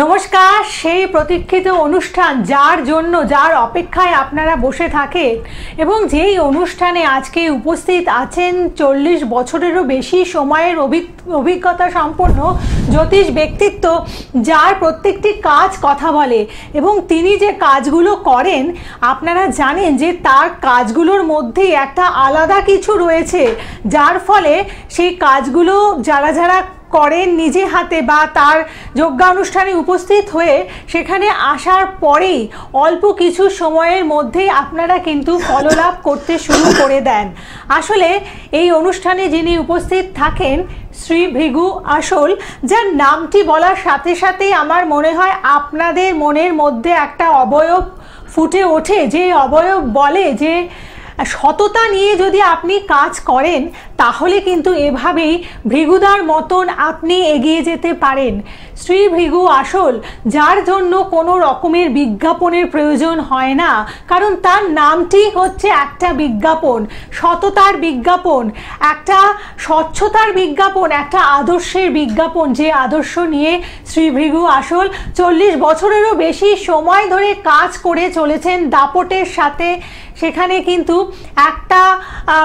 নমস্কার। সেই প্রতীক্ষিত অনুষ্ঠান যার জন্য যার অপেক্ষায় আপনারা বসে থাকেন এবং যেই অনুষ্ঠানে আজকে উপস্থিত আছেন 40 বছরেরও বেশি সময়ের অভিজ্ঞতা সম্পন্ন জ্যোতিষ ব্যক্তিত্ব, যার প্রত্যেকটি কাজ কথা বলে এবং তিনি যে কাজগুলো করেন আপনারা জানেন যে তার কাজগুলোর মধ্যেই একটা আলাদা কিছু রয়েছে, যার ফলে সেই কাজগুলো যারা করেন নিজে হাতে বা তার যজ্ঞানুষ্ঠানে উপস্থিত হয়ে সেখানে আসার পরেই অল্প কিছু সময়ের মধ্যেই আপনারা কিন্তু ফললাভ করতে শুরু করে দেন। আসলে এই অনুষ্ঠানে যিনি উপস্থিত থাকেন শ্রী ভৃগু আসল, যার নামটি বলার সাথে সাথেই আমার মনে হয় আপনাদের মনের মধ্যে একটা অবয়ব ফুটে ওঠে, যে অবয়ব বলে যে সততা নিয়ে যদি আপনি কাজ করেন তাহলে কিন্তু এভাবেই ভৃগুদার মতন আপনি এগিয়ে যেতে পারেন। শ্রী ভৃগু আসল, যার জন্য কোনো রকমের বিজ্ঞাপনের প্রয়োজন হয় না, কারণ তার নামটি হচ্ছে একটা বিজ্ঞাপন, সততার বিজ্ঞাপন, একটা স্বচ্ছতার বিজ্ঞাপন, একটা আদর্শের বিজ্ঞাপন, যে আদর্শ নিয়ে শ্রী ভৃগু আসল 40 বছরেরও বেশি সময় ধরে কাজ করে চলেছেন দাপটের সাথে। সেখানে কিন্তু একটা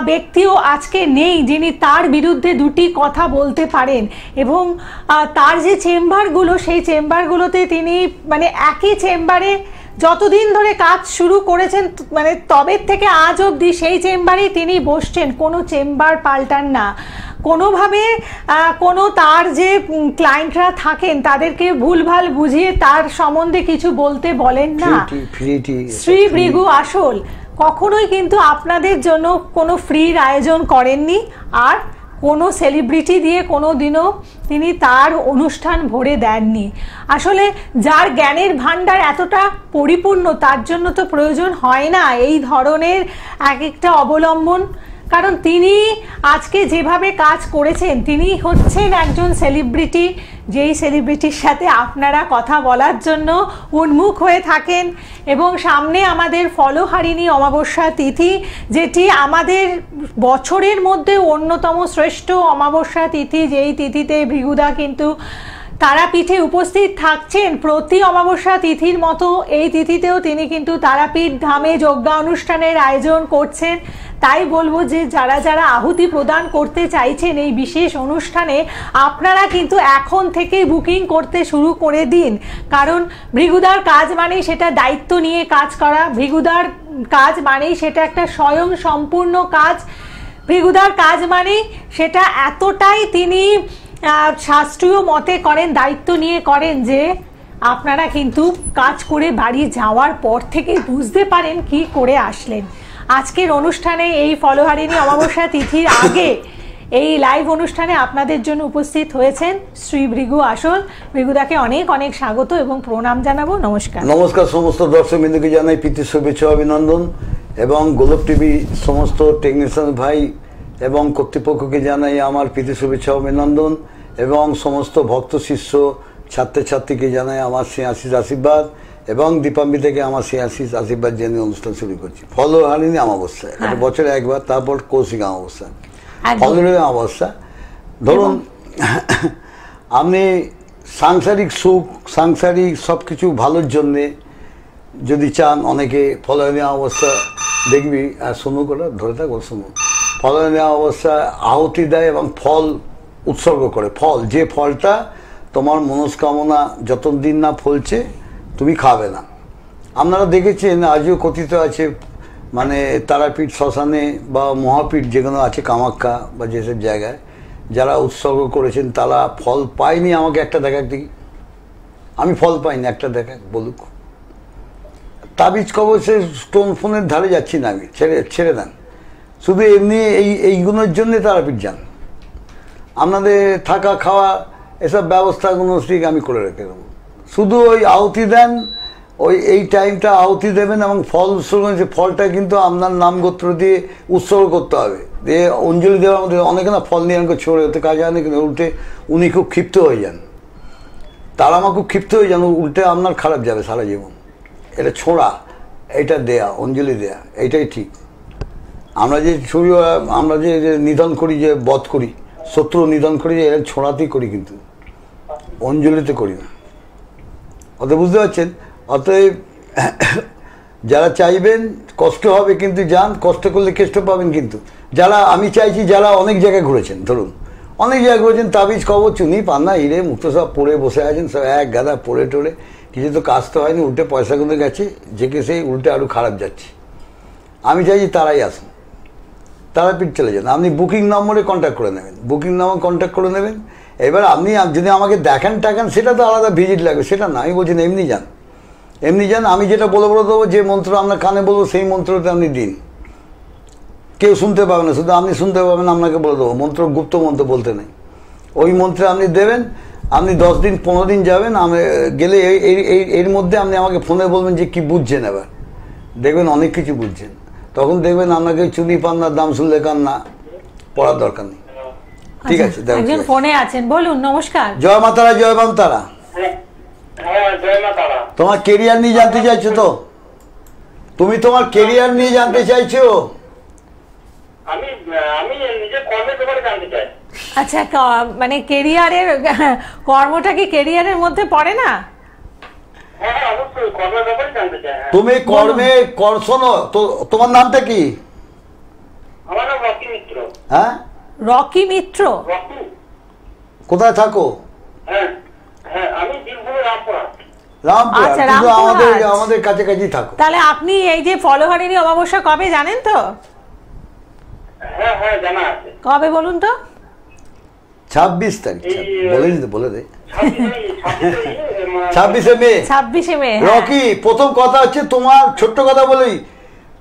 ব্যক্তিও আজকে নেই যিনি তার বিরুদ্ধে দুটি কথা বলতে পারেন এবং তার যে চেম্বারগুলো, সেই চেম্বারগুলোতে তিনি একই চেম্বারে যতদিন ধরে কাজ শুরু করেছেন তবে থেকে আজ অবধি সেই চেম্বারেই তিনি বসছেন, কোনো চেম্বার পাল্টান না কোনোভাবে। কোনো তার যে ক্লায়েন্টরা থাকেন তাদেরকে ভুলভাল বুঝিয়ে তার সম্বন্ধে কিছু বলতে বলেন না। শ্রী ভৃগু আসল কখনোই কিন্তু আপনাদের জন্য কোনো ফ্রির আয়োজন করেননি, আর কোনো সেলিব্রিটি দিয়ে কোনো দিনও তিনি তার অনুষ্ঠান ভরে দেননি। আসলে যার জ্ঞানের ভাণ্ডার এতটা পরিপূর্ণ তার জন্য তো প্রয়োজন হয় না এই ধরনের এক একটা অবলম্বন, কারণ তিনি আজকে যেভাবে কাজ করেছেন তিনি হচ্ছেন একজন সেলিব্রিটি, যেই সেলিব্রিটির সাথে আপনারা কথা বলার জন্য উন্মুখ হয়ে থাকেন। এবং সামনে আমাদের ফলহারিণী অমাবস্যা তিথি, যেটি আমাদের বছরের মধ্যে অন্যতম শ্রেষ্ঠ অমাবস্যা তিথি, যেই তিথিতে ভৃগুদা কিন্তু তারাপীঠে উপস্থিত থাকছেন প্রতি অমাবস্যা তিথির মতো এই তিথিতেও তিনি কিন্তু তারাপীঠ ধামে যজ্ঞানুষ্ঠানের আয়োজন করছেন। তাই বলবো যে যারা আহুতি প্রদান করতে চাইছেন এই বিশেষ অনুষ্ঠানে আপনারা কিন্তু এখন থেকেই বুকিং করতে শুরু করে দিন, কারণ ভৃগুদার কাজ মানেই সেটা দায়িত্ব নিয়ে কাজ করা, ভৃগুদার কাজ মানেই সেটা একটা স্বয়ং সম্পূর্ণ কাজ, ভৃগুদার কাজ মানেই সেটা এতটাই তিনি শাস্ত্রীয় মতে করেন, দায়িত্ব নিয়ে করেন যে আপনারা কিন্তু কাজ করে বাড়ি যাওয়ার পর থেকে বুঝতে পারেন কি করে আসলেন। আজকের অনুষ্ঠানে এই ফলহারিণী অমাবস্যা তিথির আগে এই লাইভ অনুষ্ঠানে আপনাদের জন্য উপস্থিত হয়েছেন শ্রী ভৃগু আসল। ভৃগুদাকে অনেক অনেক স্বাগত এবং প্রণাম জানাবো। নমস্কার। নমস্কার সমস্ত দর্শক বিন্দুকে জানাই প্রীতি শুভেচ্ছা অভিনন্দন, এবং গোলক টিভি সমস্ত টেকনিশিয়ান ভাই এবং কর্তৃপক্ষকে জানাই আমার প্রীতি শুভেচ্ছা অভিনন্দন, এবং সমস্ত ভক্ত শিষ্য ছাত্রছাত্রীকে জানাই আমার আশিস আশীর্বাদ, এবং দীপাম্বি থেকে আমার আশিস আশীর্বাদ জেনে অনুষ্ঠান শুরু করছি। ফলহারিণী অমাবস্যা, এটা বছরে একবার, তারপর কৌশিক অমাবস্যা, ফলহারিণী অমাবস্যা। ধরুন আপনি সাংসারিক সুখ, সাংসারিক সব কিছু ভালোর জন্যে যদি চান, অনেকে ফলহারিণী অমাবস্যা দেখবি, আর শুনু করে ধরে থাকো শুনু, ফলহারিণী অমাবস্যা আহুতি দেয় এবং ফল উৎসর্গ করে। ফল, যে ফলটা তোমার মনস্কামনা যতদিন না ফলছে তুমি খাবে না। আপনারা দেখেছেন আজও কথিত আছে, তারাপীঠ শ্মশানে বা মহাপীঠ যেগুলো আছে কামাখ্যা বা যেসব জায়গায় যারা উৎসর্গ করেছেন তারা ফল পায়নি। আমাকে একটা দেখাক দেখি, আমি ফল পাইনি, একটা দেখাক বলুক। তাবিজ কবচের স্টোন ফোনের ধারে যাচ্ছি না আমি, ছেড়ে দেন। শুধু এমনি এইগুলোর জন্যে তারাপীঠ যান। আপনাদের থাকা খাওয়া এসব ব্যবস্থাগুলো ঠিক আমি করে রেখে দেবো, শুধু ওই আহুতি দেন, এই টাইমটা আহুতি দেবেন এবং ফল উৎসর্গ, ফলটা কিন্তু আপনার নাম গোত্র দিয়ে উৎসর্গ করতে হবে, দিয়ে অঞ্জলি দেওয়ার মধ্যে অনেকে না ফল নিয়ে আমাকে ছড়ে হতে কাজ হয় না, কিন্তু উল্টে উনি খুব ক্ষিপ্ত হয়ে যান, তারা আমার খুব ক্ষিপ্ত হয়ে যান, উল্টে আপনার খারাপ যাবে সারা জীবন। এটা ছোঁড়া, এটা দেয়া, অঞ্জলি দেয়া, এইটাই ঠিক। আমরা যে নিধন করি, যে বধ করি, শত্রু নিধন করি, এরা ছোঁড়াতেই করি, কিন্তু অঞ্জলিতে করি না। অতএব বুঝতে পারছেন, অতএব যারা চাইবেন কষ্ট হবে, কিন্তু যান, কষ্ট করলে কেষ্ট পাবেন। কিন্তু যারা, আমি চাইছি যারা অনেক জায়গায় ঘুরেছেন, ধরুন অনেক জায়গায় ঘুরেছেন, তাবিজ কবর চুনি পান্না হিরে মুক্ত সব পড়ে বসে আছেন, সব এক গাদা পড়ে টড়ে, কিছু তো কাজ তো হয়নি, উল্টে পয়সাগুলো গেছে, যে কে সেই উল্টে আরও খারাপ যাচ্ছে। আমি চাইছি তারাই আসুন, তারাপীঠ চলে যান। আপনি বুকিং নম্বরে কন্ট্যাক্ট করে নেবেন, বুকিং নম্বর কন্ট্যাক্ট করে নেবেন। এবার আপনি যদি আমাকে দেখান টাকান, সেটা তো আলাদা ভিজিট লাগবে, সেটা না। আমি বলছি এমনি যান, এমনি যান। আমি যেটা বলে দেবো, যে মন্ত্র আপনার কানে বলবো, সেই মন্ত্রটা আপনি দিন। কেউ শুনতে পাবে না, শুধু আপনি শুনতে পাবেন, আপনাকে বলে দেবো। মন্ত্র গুপ্ত মন্ত্র বলতে নেই, ওই মন্ত্রে আপনি দেবেন। আপনি 10 দিন 15 দিন যাবেন, আমি গেলে এর মধ্যে আপনি আমাকে ফোনে বলবেন যে কি বুঝছেন। এবার দেখবেন অনেক কিছু বুঝছেন, তখন দেখবেন আপনাকে চুনি পান্নার দাম শুনলে কান্না পড়ার দরকার নেই। ঠিক আছে, একজন ফোনে আছেন, বলুন। নমস্কার। জয় মা তারা, জয় বাম তারা। তোমার কেরিয়ার নিয়ে জানতে চাইছো তো? তুমি তোমার কেরিয়ার নিয়ে জানতে চাইছো? আমি নিজের কর্মের ব্যাপারে জানতে চাই। আচ্ছা, মানে কেরিয়ারের, কর্মটা কি কেরিয়ারের মধ্যে পড়ে না? হ্যাঁ, অবশ্যই কর্মের ব্যাপারে জানতে চাই। তুমি কর্মে শোনো তো, তোমার নামটা কি? আমার নাম রকি মিত্র। হ্যাঁ, রকি মিত্র। রকি। কোথায় থাকো? হ্যাঁ হ্যাঁ, আমি বীরভূমের রামপুরা। রামপুরা, আচ্ছা, কিন্তু রামপুরহাট। আমাদের কাছাকাছি থাকো। তাহলে আপনি এই যে ফলহারিণী অমাবস্যা কবে জানেন তো? হ্যাঁ হ্যাঁ, জানা আছে। কবে বলুন তো? 26 তারিখ। বলে দে। 26 মে। 26 মে। রকি, প্রথম কথা হচ্ছে, তোমার ছোট্ট কথা বলেই,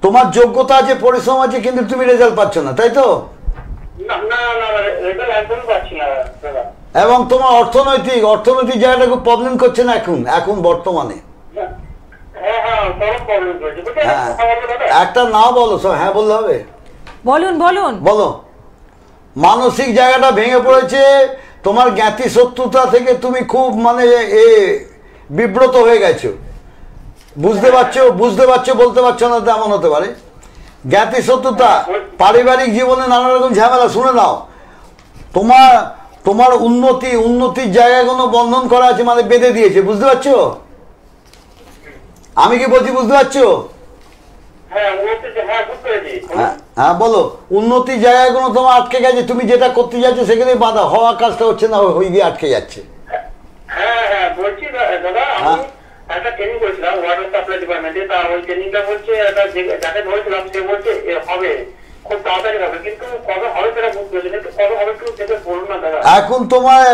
তোমার যোগ্যতা আছে, পরিশ্রম আছে, কিন্তু তুমি রেজাল্ট পাচ্ছ না, তাই তো? না না না, রেজাল্ট একদম পাচ্ছি না দাদা। এবং তোমার অর্থনৈতিক জায়গাটা খুব প্রবলেম করছে না এখন বর্তমানে। হ্যাঁ হ্যাঁ, বড় প্রবলেম হয়েছে। হ্যাঁ, একটা না বলো সব, হ্যাঁ বললে হবে? বলুন বলুন। বলো। মানসিক জায়গাটা ভেঙে পড়েছে, তোমার জ্ঞাতি শত্রুতা থেকে তুমি খুব মানে বিব্রত হয়ে গেছো। বুঝতে পারছো বলতে পারছো না, তেমন হতে পারে। জ্ঞাতি শত্রুতা, পারিবারিক জীবনে নানা রকম ঝামেলা। শুনে নাও, তোমার উন্নতির জায়গাগুলো বন্ধন করা আছে, মানে বেঁধে দিয়েছে। বুঝতে পারছো আমি কি বলছি? বুঝতে পারছো? হ্যাঁ বলো। উন্নতির জায়গাগুলো তোমার আটকে গেছে, তুমি যেটা করতে যাচ্ছ সেখানে বাধা, হওয়া কাজটা হচ্ছে না, হয়ে গিয়ে আটকে যাচ্ছে। হ্যাঁ হ্যাঁ, বলছি দাদা, আমি একটা ট্রেনিং করেছিলাম ওয়াটার সাপ্লাই ডিপার্টমেন্টে। তা ওই ট্রেনিংটা বলছে, যাকে ধরেছিলাম সে বলছে হবে, খুব তাড়াতাড়ি হবে, কিন্তু কবে হবে সেটা বুঝতে পারছি না। কবে হবে একটু দেখে বলুন না দাদা।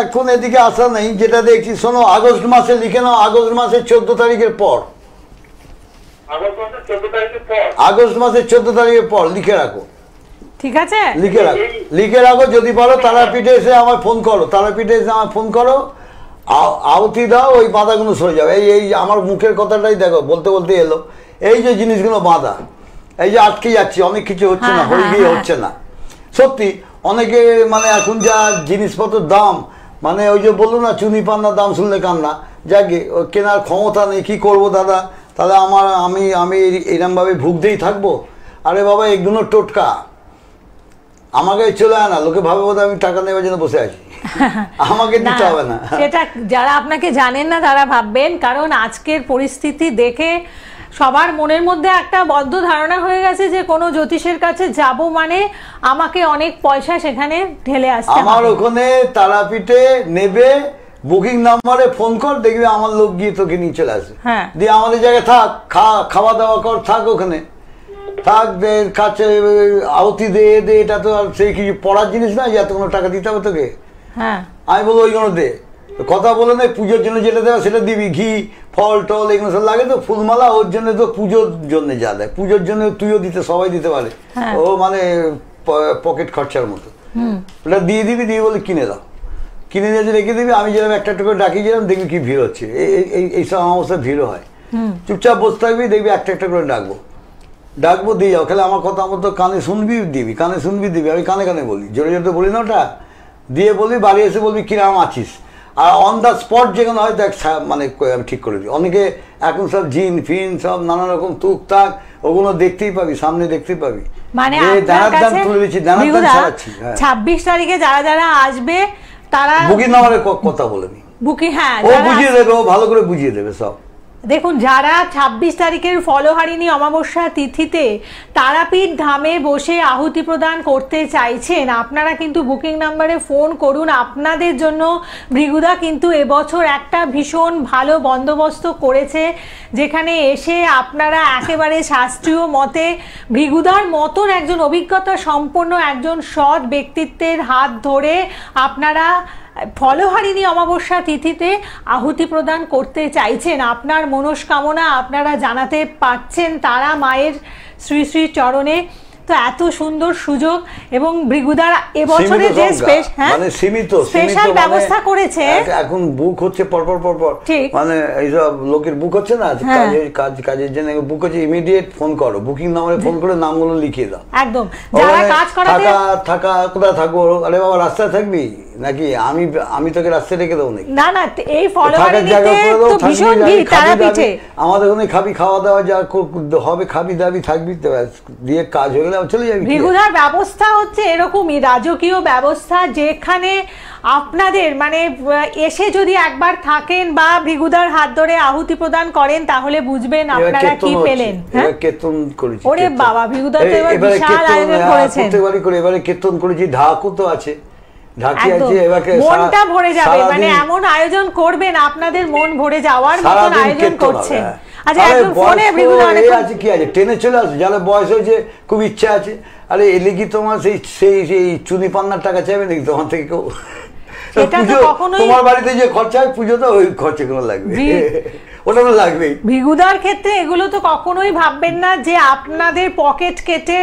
এখন এদিকে আসা নেই, যেটা দেখছি শোনো, আগস্ট মাসে লিখে নাও, আগস্ট মাসের 14 তারিখের পর। আগস্ট মাসের 14 তারিখের পর? আগস্ট মাসের 14 তারিখের পর লিখে রাখো। ঠিক আছে, লিখে রাখো। যদি পারো তারাপীঠে এসে আমার ফোন করো, আহুতি দাও, ওই বাধাগুলো সরে যাবে। এই আমার মুখের কথাটাই দেখো, বলতে বলতে এলো, এই যে জিনিসগুলো বাধা, এই যে আটকে যাচ্ছে, অনেক কিছু হচ্ছে না, হয়ে গিয়ে হচ্ছে না। সত্যি অনেকে মানে এখন যা জিনিসপত্রের দাম, মানে ওই যে বললো না, চুনি পান্নার দাম শুনলে কান্না, যাকে কেনার ক্ষমতা নেই, কি করব দাদা? তাহলে আমি এরমভাবে ভুগতেই থাকবো? আরে বাবা, এগুলো টোটকা, আমাকে চলে আয় না, লোকে ভাবে বোধ আমি টাকা নেওয়ার জন্য বসে আছি, আমাকে দিতে হবে না। সেটা যারা আপনাকে জানেন না তারা ভাববেন, কারণ আজকের পরিস্থিতি দেখে সবার মনের মধ্যে একটা বদ্ধ ধারণা হয়ে গেছে যে কোনো জ্যোতিষের কাছে যাব মানে আমাকে অনেক পয়সা সেখানে ঢেলে আসতে হবে। আমার ওখানে তারাপীঠে নেবে, বুকিং নাম্বারে ফোন কর, দেখবি আমার লোক গিয়ে তোকে নিয়ে চলে আসবে। দিয়ে আমাদের জায়গায় থাক, খাওয়া দাওয়া কর, থাক ওখানে, থাক, কাছে আহুতি দে, এটা তো আর সেই কিছু পড়ার জিনিস না যে এত কোনো টাকা দিতে হবে তোকে। আমি বলবো ওইগুলো দে, কথা বলে নেই, পুজোর জন্য যেটা দেওয়া সেটা দিবি, ঘি ফল টল এগুলো সব লাগে তো, ফুলমালা, ওর জন্য তো পুজোর জন্য যা দেয়, পুজোর জন্য তুইও দিতে, সবাই দিতে পারে, ও মানে পকেট খরচার মতো, ওটা দিয়ে দিবি, দিয়ে বলে কিনে দাও, কিনে দিয়ে রেখে দিবি। আমি যেরকম একটা করে ডাকি যেরকম, দেখবি কি ভিড় হচ্ছে, এইসব অবস্থায় ভিড়ও হয়। চুপচাপ বসে থাকবি, দেখবি একটা করে ডাকবো দিয়ে যাও, খেলে আমার কথা মতো কানে শুনবি দিবি, আমি কানে বলি, জোরে জোরে বলি না ওটা, দিয়ে বলবি, বাড়ি এসে বলবি কিরাম আছিস। আর অন দ্য স্পট যেখানে হয় দেখ, মানে আমি ঠিক করে দিই। অনেকে এখন সব জিন ফিন সব নানা রকম তুক তাক, ওগুলো দেখতেই পাবি, সামনে দেখতেই পাবি, মানে তুলে দিচ্ছি, 26 তারিখে যারা আসবে তারা বুকিং নাম্বারে কথা বলে নি, বুকিং, হ্যাঁ ও বুঝিয়ে দেবে, ও ভালো করে বুঝিয়ে দেবে সব। দেখুন, যারা 26 তারিখের ফলহারিণী অমাবস্যা তিথিতে তারাপীঠ ধামে বসে আহুতি প্রদান করতে চাইছেন, আপনারা কিন্তু বুকিং নাম্বারে ফোন করুন। আপনাদের জন্য ভৃগুদা কিন্তু এবছর একটা ভীষণ ভালো বন্দোবস্ত করেছে, যেখানে এসে আপনারা একেবারে শাস্ত্রীয় মতে ভৃগুদার মতন একজন অভিজ্ঞতা সম্পন্ন একজন সৎ ব্যক্তিত্বের হাত ধরে আপনারা ফলহারিণী অমাবস্যা তিথিতে আহুতি প্রদান করতে চাইছেন। আপনার মনস্কামনা আপনারা জানাতে পারছেন তারা মায়ের শ্রী শ্রী চরণে। তো এত সুন্দর সুযোগ, এবং ভৃগুদার এবছরে যে মানে সীমিত স্পেশাল ব্যবস্থা করেছে, এখন বুক হচ্ছে পরপর মানে এইসব লোকের বুক হচ্ছে না, কাজের জন্য বুক হচ্ছে, ইমিডিয়েট ফোন করো, বুকিং নাম্বারে ফোন করে নামগুলো লিখিয়ে দাও। একদম, যারা কাজ করাতে থাকা কোথায় থাকবো, আরে বাবা রাস্তায় থাকবি নাকি, আমি তোকে রাস্তায় রেখে দেবো নাকি? না না, এই ফলহারিণীতে তো ভীষণ ভিড় তারাপীঠে, আমাদের ওখানে খাবি, খাওয়া দাওয়া যা হবে খাবি দাবি থাকবি, দিয়ে কাজ হয়ে গেলে চলে যাবি। ভৃগুদার ব্যবস্থা হচ্ছে এরকমই রাজকীয় ব্যবস্থা, যেখানে আপনাদের মানে এসে যদি একবার থাকেন বা ভৃগুদার হাত ধরে আহুতি প্রদান করেন তাহলে বুঝবেন আপনারা কি পেলেন। কীর্তন করেছি, ওরে বাবা, ভৃগুদা তো এবার বিশাল আয়োজন করেছেন, প্রত্যেকবারই করে, এবারে কীর্তন করেছি, ঢাকও তো আছে, মনটা ভরে যাবে, মানে এমন আয়োজন করবেন আপনাদের মন ভরে যাওয়ার মতন আয়োজন করছেন। আচ্ছা, এখন ফোনে ভৃগুদা আছে কি আছে, ট্রেনে চলে আসে, যারা বয়স হয়েছে খুব ইচ্ছা আছে, আরে এলে কি তোমার সেই চুনি পান্নার টাকা চাইবে নাকি তোমার থেকে কেউ? তোমার বাড়িতে যে খরচা হয় পুজোতে, ওই খরচা কোনো লাগবে, ওটা তো লাগবেই। ভৃগুদার ক্ষেত্রে এগুলো তো কখনোই ভাববেন না যে আপনাদের পকেট কেটে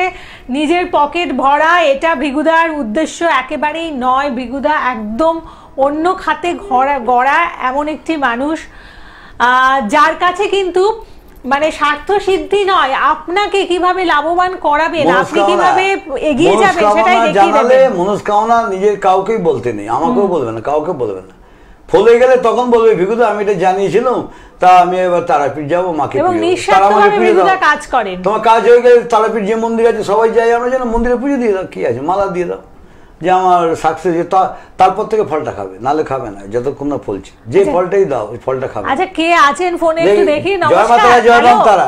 নিজের পকেট ভরা, এটা ভৃগুদার উদ্দেশ্য একেবারেই নয়। ভৃগুদা একদম অন্য খাতে গড়া এমন একটি মানুষ, যার কাছে কিন্তু মানে স্বার্থ সিদ্ধি নয়, আপনাকে কিভাবে লাভবান করাবেন, আপনি কিভাবে এগিয়ে যাবেন সেটাই দেখিয়ে দেবেন। মনস্কামনা নিজের কাউকেই বলতে নেই, আমাকেও বলবে না, কাউকে বলবে না, ফলে গেলে তখন বলবে ভৃগুদা আমি এটা জানিয়েছিলাম, তা আমি এবার তারাপীঠ যাবো, মাকে কাজ করেন, তোমার কাজ হয়ে গেলে তারাপীঠ যে মন্দির আছে সবাই যাই আমরা, যেন মন্দিরে পুজো দিয়ে দাও, কি আছে মালা দিয়ে দাও, যে আমার সাকসেস, তারপর থেকে ফলটা খাবে, নালে খাবে না যতক্ষণ না ফলছে, যে ফলটাই দাও ওই ফলটা খাবে। আচ্ছা, কে আছেন ফোনে একটু দেখি। জয় মা তারা, জয় রাম তারা।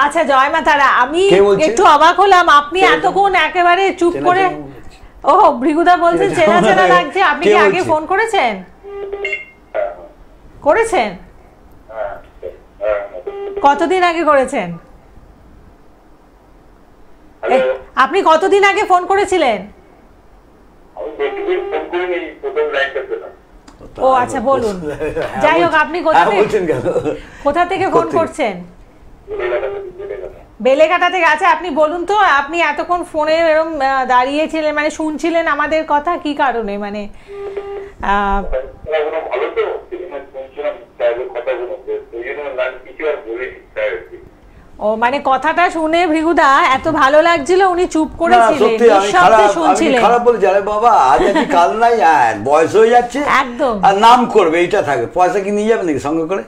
আচ্ছা, জয় মা তারা। আমি একটু অবাক হলাম, আপনি এতক্ষণ একেবারে চুপ করে, ও ভৃগুদা বলছেন চেনা চেনা লাগছে, আপনি কি আগে ফোন করেছেন? কতদিন আগে করেছেন? আপনি কতদিন আগে ফোন করেছিলেন? ও আচ্ছা, বলুন। যাই হোক, আপনি কোথা থেকে ফোন করছেন? বেলেঘাটা থেকে। আচ্ছা, আপনি বলুন তো, আপনি এতক্ষণ ফোনে এরকম দাঁড়িয়েছিলেন, মানে শুনছিলেন আমাদের কথা, কি কারণে? মানে ও মানে কথাটা শুনে ভৃগুদা এত ভালো লাগছিল, উনি চুপ করেছিলেন, নিঃশব্দে শুনছিলেন। খারাপ বলছি, আরে বাবা আজ আছে কাল নাই, বয়স হয়ে যাচ্ছে, একদম, আর নাম করবে এইটা থাকে, পয়সা কি নিয়ে যাবে নাকি সঙ্গে করে?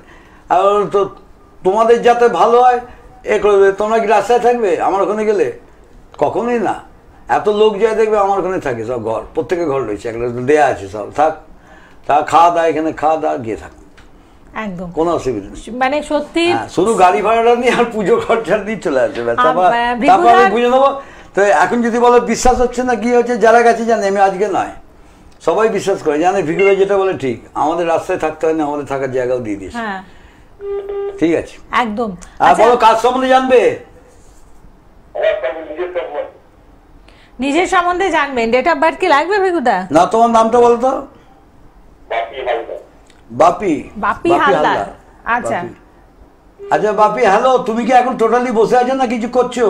আর তো তোমাদের যাতে ভালো হয় এ করবে, তোমরা কি রাস্তায় থাকবে আমার ওখানে গেলে? কখনোই না। এত লোক যায় দেখবে আমার ওখানে থাকে সব, ঘর প্রত্যেকের ঘর রয়েছে, একটা দেয়া আছে, সব থাক, তা খাওয়া দাওয়া এখানে খাওয়া দাওয়া গিয়ে থাক, একদম কোনো অসুবিধা নেই। মানে সত্যি শুধু গাড়ি ভাড়াটা নিয়ে আর পুজো খরচা দিয়ে চলে আসবে, তারপর আমি বুঝে নেবো। তো এখন যদি বলো বিশ্বাস হচ্ছে না, কি হচ্ছে, যারা গেছে জানে, আমি আজকে নয়, সবাই বিশ্বাস করে, জানে ভৃগুদা যেটা বলে ঠিক, আমাদের রাস্তায় থাকতে হয় না, আমাদের থাকার জায়গাও দিয়ে দিয়েছে। ঠিক আছে, একদম। আর বলো কাজ সম্বন্ধে জানবে, নিজের সম্বন্ধে জানবেন। ডেট অফ বার্থ কি লাগবে ভৃগুদা? না, তোমার নামটা বলো তো। বাপি হালদার। আচ্ছা আচ্ছা বাপি, হ্যালো, তুমি কি এখন টোটালি বসে আছো না কিছু করছো?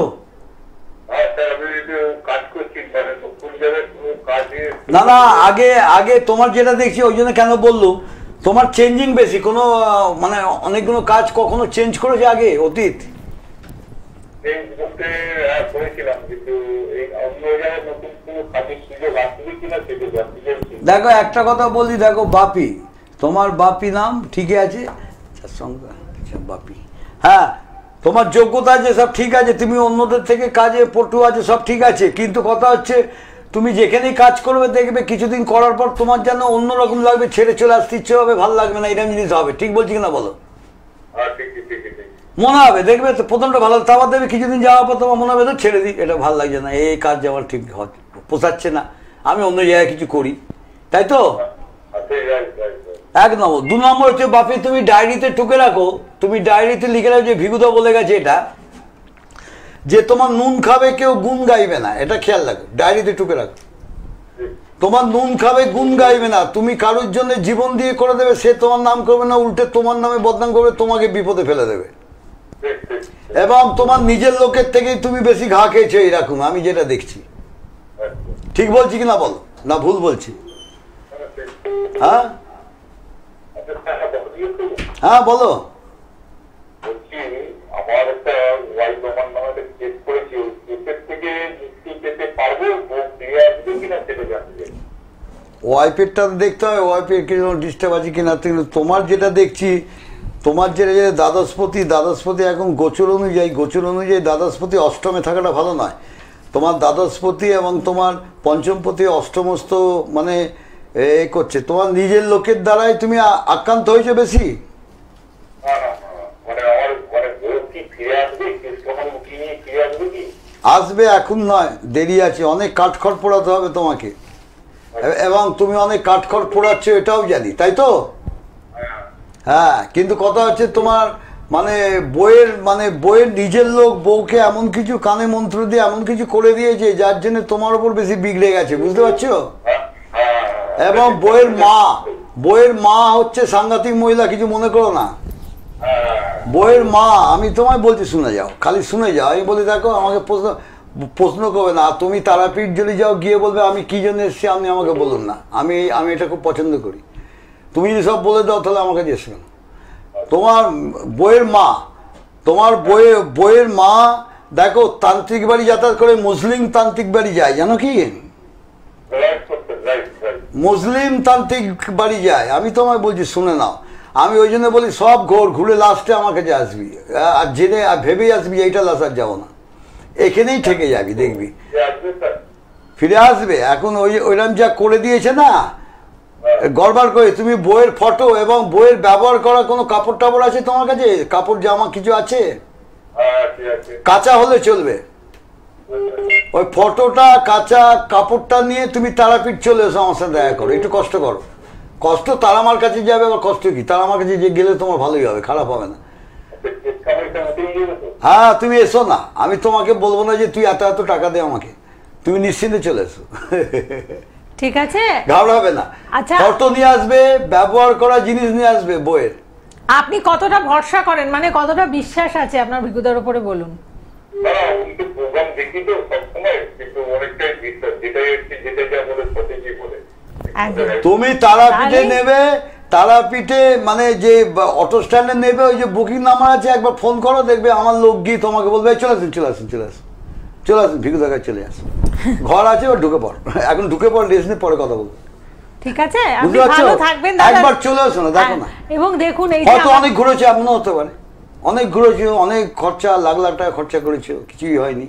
না না, আগে তোমার যেটা দেখছি ওই জন্য কেন বললো, তোমার চেঞ্জিং বেশি, কোনো মানে অনেকগুলো কাজ কখনো চেঞ্জ করেছে আগে অতীত? দেখো একটা কথা বলি, দেখো বাপি, তোমার বাপি নাম ঠিকই আছে, বাপি, হ্যাঁ তোমার যোগ্যতা আছে, সব ঠিক আছে, তুমি অন্যদের থেকে কাজে পটু আছে, সব ঠিক আছে, কিন্তু কথা হচ্ছে তুমি যেখানেই কাজ করবে দেখবে কিছুদিন করার পর তোমার যেন অন্যরকম লাগবে, ছেড়ে চলে আসতে ইচ্ছে হবে, ভালো লাগবে না, এরকম জিনিস হবে। ঠিক বলছি কিনা বলো? মনে হবে, দেখবে তো প্রথমটা ভালো, তারপর দেখবে কিছুদিন যাওয়ার পর তোমার মনে হবে তো ছেড়ে দিই, এটা ভালো লাগছে না, এই কাজ আমার ঠিক পোষাচ্ছে না, আমি অন্য জায়গায় কিছু করি, তাই তো? এক নম্বর। 2 নম্বর হচ্ছে বাপি, তুমি ডায়েরিতে টুকে রাখো, তুমি ডায়েরিতে লিখে রাখো যে ভিগুদা বলে গেছে এটা, যে তোমার নুন খাবে কেউ গুণ গাইবে না, এটা খেয়াল রাখো, ডায়েরিতে টুকে রাখো। তোমার নুন খাবে গুণ গাইবে না, তুমি কারোর জন্য জীবন দিয়ে করে দেবে, সে তোমার নাম করবে না, উল্টে তোমার নামে বদনাম করবে, তোমাকে বিপদে ফেলে দেবে। এবং তোমার নিজের লোকের থেকেই তুমি বেশি ঘা খেয়েছো, এইরকম আমি যেটা দেখছি। ঠিক বলছি কিনা বলো, না ভুল বলছি? হ্যাঁ হ্যাঁ বলো। আমার একটা ওয়াইফ আমার নামে চেক করেছি, চেকের থেকে মুক্তি পেতে পারবো, দিয়ে আসবে কিনা সেটা জানতে। ওয়াইফেরটা দেখতে হবে, ওয়াইফের কি ডিস্টার্ব আছে কিনা। তোমার যেটা দেখছি, তোমার যেটা দ্বাদশপতি এখন গোচর অনুযায়ী দ্বাদশপতি অষ্টমে থাকাটা ভালো নয়। তোমার দ্বাদশপতি এবং তোমার পঞ্চমপতি অষ্টমস্ত মানে এ করছে, তোমার নিজের লোকের দ্বারাই তুমি আক্রান্ত হয়েছে বেশি। আসবে, এখন নয়, দেরি আছে, অনেক কাঠখড় পোড়াতে হবে তোমাকে, এবং তুমি অনেক কাঠখড় পোড়াচ্ছ এটাও জানি, তাই তো? হ্যাঁ, কিন্তু কথা হচ্ছে তোমার মানে বইয়ের নিজের লোক বউকে এমন কিছু কানে মন্ত্র দিয়ে এমন কিছু করে দিয়েছে যার জন্য তোমার উপর বেশি বিগড়ে গেছে, বুঝতে পারছো? এবং বইয়ের মা হচ্ছে সাংঘাতিক মহিলা, কিছু মনে করো না। বইয়ের মা, আমি তোমায় বলছি শুনে যাও, খালি শুনে যাও। আমি বলি দেখো, আমাকে প্রশ্ন করবে না, তুমি তারাপীঠ যদি যাও গিয়ে বলবে আমি কি জন্য এসেছি, আপনি আমাকে বলুন না, আমি এটা খুব পছন্দ করি। তুমি যদি সব বলে দাও তাহলে আমাকে জিজ্ঞেস করো। তোমার বইয়ের মা দেখো তান্ত্রিক বাড়ি যাতায়াত করে, মুসলিম তান্ত্রিক বাড়ি যায়, জানো কি? মুসলিম তান্ত্রিক বাড়ি যায়। আমি তোমায় বলছি শুনে নাও, আমি ওই জন্য বলি সব ঘুরে লাস্টে আমার কাছে আসবি, আর জেনে ভেবেই আসবি এইটা লাস্ট আর যাবো না, এখানেই থেকে যাবি, দেখবি ফিরে আসবে। এখন ওইরকম যা করে দিয়েছে না গড়বড় করে, তুমি বইয়ের ফটো এবং বইয়ের ব্যবহার করা কোনো কাপড় টাপড় আছে তোমার কাছে? কাপড় জামা কিছু আছে? কাঁচা হলে চলবে, ওই ফটোটা কাঁচা কাপড়টা নিয়ে তুমি তারাপীঠ চলে এসো, আমার সাথে দেখা করো, একটু কষ্ট করো। কষ্ট তারামার কাছে যাবে, আবার কষ্ট কি, তারামার কাছে যে গেলে তোমার ভালোই হবে, খারাপ হবে না। হ্যাঁ তুমি এসো না, আমি তোমাকে বলবো না যে তুই এত টাকা দে আমাকে, তুমি নিশ্চিন্তে চলে এসো, ঠিক আছে? ঘাবড়াবে না। আচ্ছা, ফটো নিয়ে আসবে, ব্যবহার করা জিনিস নিয়ে আসবে বইয়ের। আপনি কতটা ভরসা করেন, মানে কতটা বিশ্বাস আছে আপনার ভিগুদার উপরে, বলুন? তুমি তারাপীঠে নেবে, তারাপীঠে মানে যে অটো স্ট্যান্ডে নেবে, ওই যে বুকিং নাম্বার আছে, একবার ফোন করো, দেখবে আমার লোক গিয়ে তোমাকে বলবে চলে আসুন ভিগুদার কাছে চলে আসুন, ঘর আছে, ওর ঢুকে পড়, এখন ঢুকে পড়, রেস্ট নিয়ে পরে কথা বলবো, ঠিক আছে? আপনি ভালো থাকবেন দাদা, একবার চলে আসো না, দেখো না। এবং দেখুন, এই হয়তো অনেক ঘুরেছে, এমনও হতে পারে, অনেক ঘুরেছো, অনেক খরচা, লাখ টাকা খরচা করেছো, কিছুই হয়নি,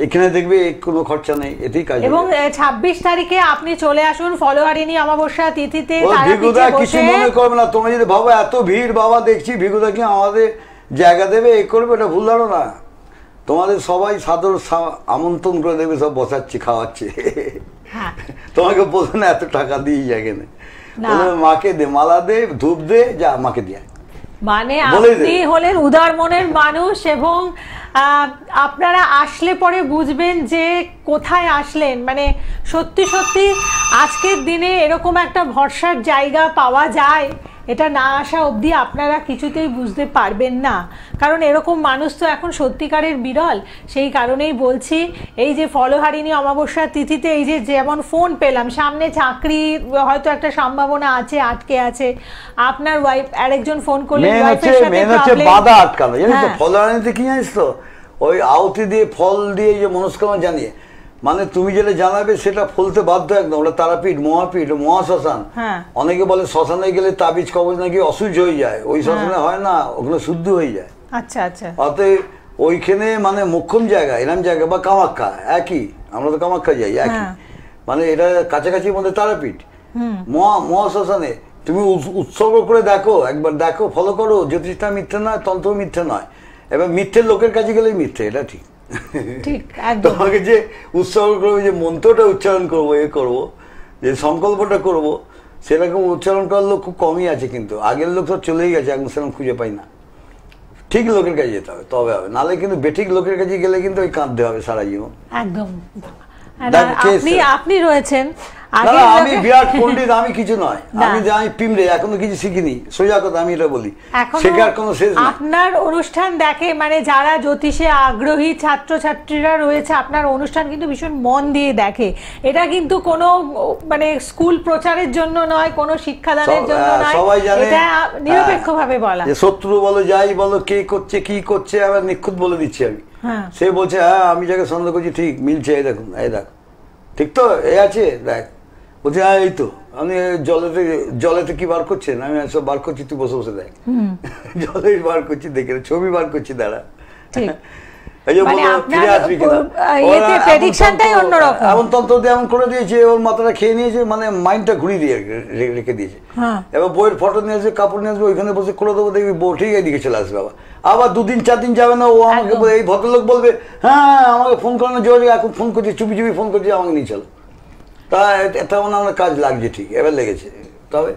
এখানে দেখবে কোনো খরচা নেই, এতেই কাজ। এবং 26 তারিখে আপনি চলে আসুন ফলোহারিণী অমাবস্যা তিথিতে। ভিগুদা কিছু মনে করবে না, তোমরা যদি ভাবো এত ভিড়, বাবা দেখছি ভিগুদা কি আমাদের জায়গা দেবে, এ করবে, এটা ভুল ধারো না। তোমাদের সবাই সাদর আমন্ত্রণ করে দেবে, সব বসাচ্ছি, খাওয়াচ্ছে, তোমাকে বলবে না এত টাকা দিয়ে যায়, এখানে মাকে দে, মালা দে, ধূপ দে, যা মাকে দিয়ে। মানে আপনি হলেন উদার মনের মানুষ, এবং আপনারা আসলে পরে বুঝবেন যে কোথায় আসলেন। মানে সত্যি সত্যি আজকের দিনে এরকম একটা ভরসার জায়গা পাওয়া যায়, এটা না আসা অবধি আপনারা কিছুতেই বুঝতে পারবেন না, কারণ এরকম মানুষ তো এখন সত্যিকারের বিরল। সেই কারণেই বলছি, এই যে ফলোহারিণী অমাবস্যার তিথিতে এই যে যেমন ফোন পেলাম, সামনে চাকরি হয়তো একটা সম্ভাবনা আছে, আটকে আছে, আপনার ওয়াইফ আরেকজন ফোন করলেন, ওয়াইফের সাথে প্রবলেম, বাধা আটকানো, জানিস তো ফলোহারিণীতে কি জানিস তো, ওই আহুতি দিয়ে ফল দিয়ে যে মনস্কামনা জানিয়ে, মানে তুমি যেটা জানাবে সেটা ফলতে বাধ্য একদম। ওটা তারাপীঠ, মহাপীঠ, মহাশ্মশান। অনেকে বলে শ্মশানে গেলে তাবিজ কবজ নাকি অসুচ হয়ে যায়, ওই শ্মশানে হয় না, ওগুলো শুদ্ধ হয়ে যায়। আচ্ছা আচ্ছা। অতএব ওইখানে মানে মোক্ষম জায়গা, এরম জায়গা, বা কামাখ্যা একই, আমরা তো কামাখ্যা যাই একই, মানে এটা কাছাকাছির মধ্যে তারাপীঠ, মহাশ্মশানে তুমি উৎসর্গ করে দেখো, একবার দেখো, ফলো করো। জ্যোতিষটা মিথ্যে নয়, তন্ত্র মিথ্যে নয়। এবার মিথ্যের লোকের কাছে গেলেই মিথ্যে, এটা ঠিক। তোমাকে যে উৎসর্গ করবো, যে মন্ত্রটা উচ্চারণ করবো, করবো, যে সংকল্পটা করবো, সেরকম উচ্চারণ করার লোক খুব কমই আছে। কিন্তু আগের লোক তো চলেই গেছে, এখন সেরকম খুঁজে পাই না। ঠিক লোকের কাছে যেতে হবে, তবে হবে, নাহলে কিন্তু বেঠিক লোকের কাছে গেলে কিন্তু ওই কাঁদতে হবে সারা জীবন। একদম। আপনি রয়েছেন, আমি বিরাট পণ্ডিত, আমি কিছু নয়, আমি পিমড়ে, এখনো কিছু শিখিনি, সোজা কথা আমি এটা বলি, শেখার কোনো শেষ নেই। আপনার অনুষ্ঠান দেখে মানে যারা জ্যোতিষে আগ্রহী ছাত্রছাত্রীরা রয়েছে, আপনার অনুষ্ঠান কিন্তু ভীষণ মন দিয়ে দেখে। এটা কিন্তু কোনো মানে স্কুল প্রচারের জন্য নয়, কোনো শিক্ষাদানের জন্য নয়, সবাই জানে, এটা নিরপেক্ষভাবে বলা। শত্রু বলো যাই বলো, কে করছে কি করছে, আবার নিখুঁত বলে দিচ্ছি আমি। সে বলছে হ্যাঁ আমি যাকে সন্দেহ করছি ঠিক মিলছে, এই দেখুন, এই দেখ ঠিক তো, এ আছে দেখ, বলছে হ্যাঁ এই তো। আমি জলেতে কি বার করছেন, আমি সব বার করছি, তুই বসে বসে দেখ। জলে বার করছি, দেখে ছবি বার করছি, দাঁড়া। এমন তন্ত্র দিয়ে এমন করে দিয়েছে, ওর মাথাটা খেয়ে নিয়েছে, মানে মাইন্ডটা ঘুরিয়ে দিয়ে রেখে দিয়েছে। এবার বইয়ের ফটো নিয়ে আসবে, কাপড় নিয়ে আসবে, ওইখানে বসে করে দেবো, দেখবি বউ ঠিক এদিকে চলে আসবে। আবার 2 দিন 4 দিন যাবে না, ও আমাকে এই ভদ্রলোক বলবে হ্যাঁ আমাকে ফোন করানো যোগাযোগ, এখন ফোন করছি, চুপি চুপি ফোন করছি, আমাকে নিয়ে চলো। তা তেমন আমার কাজ লাগছে, ঠিক এবার লেগেছে। তবে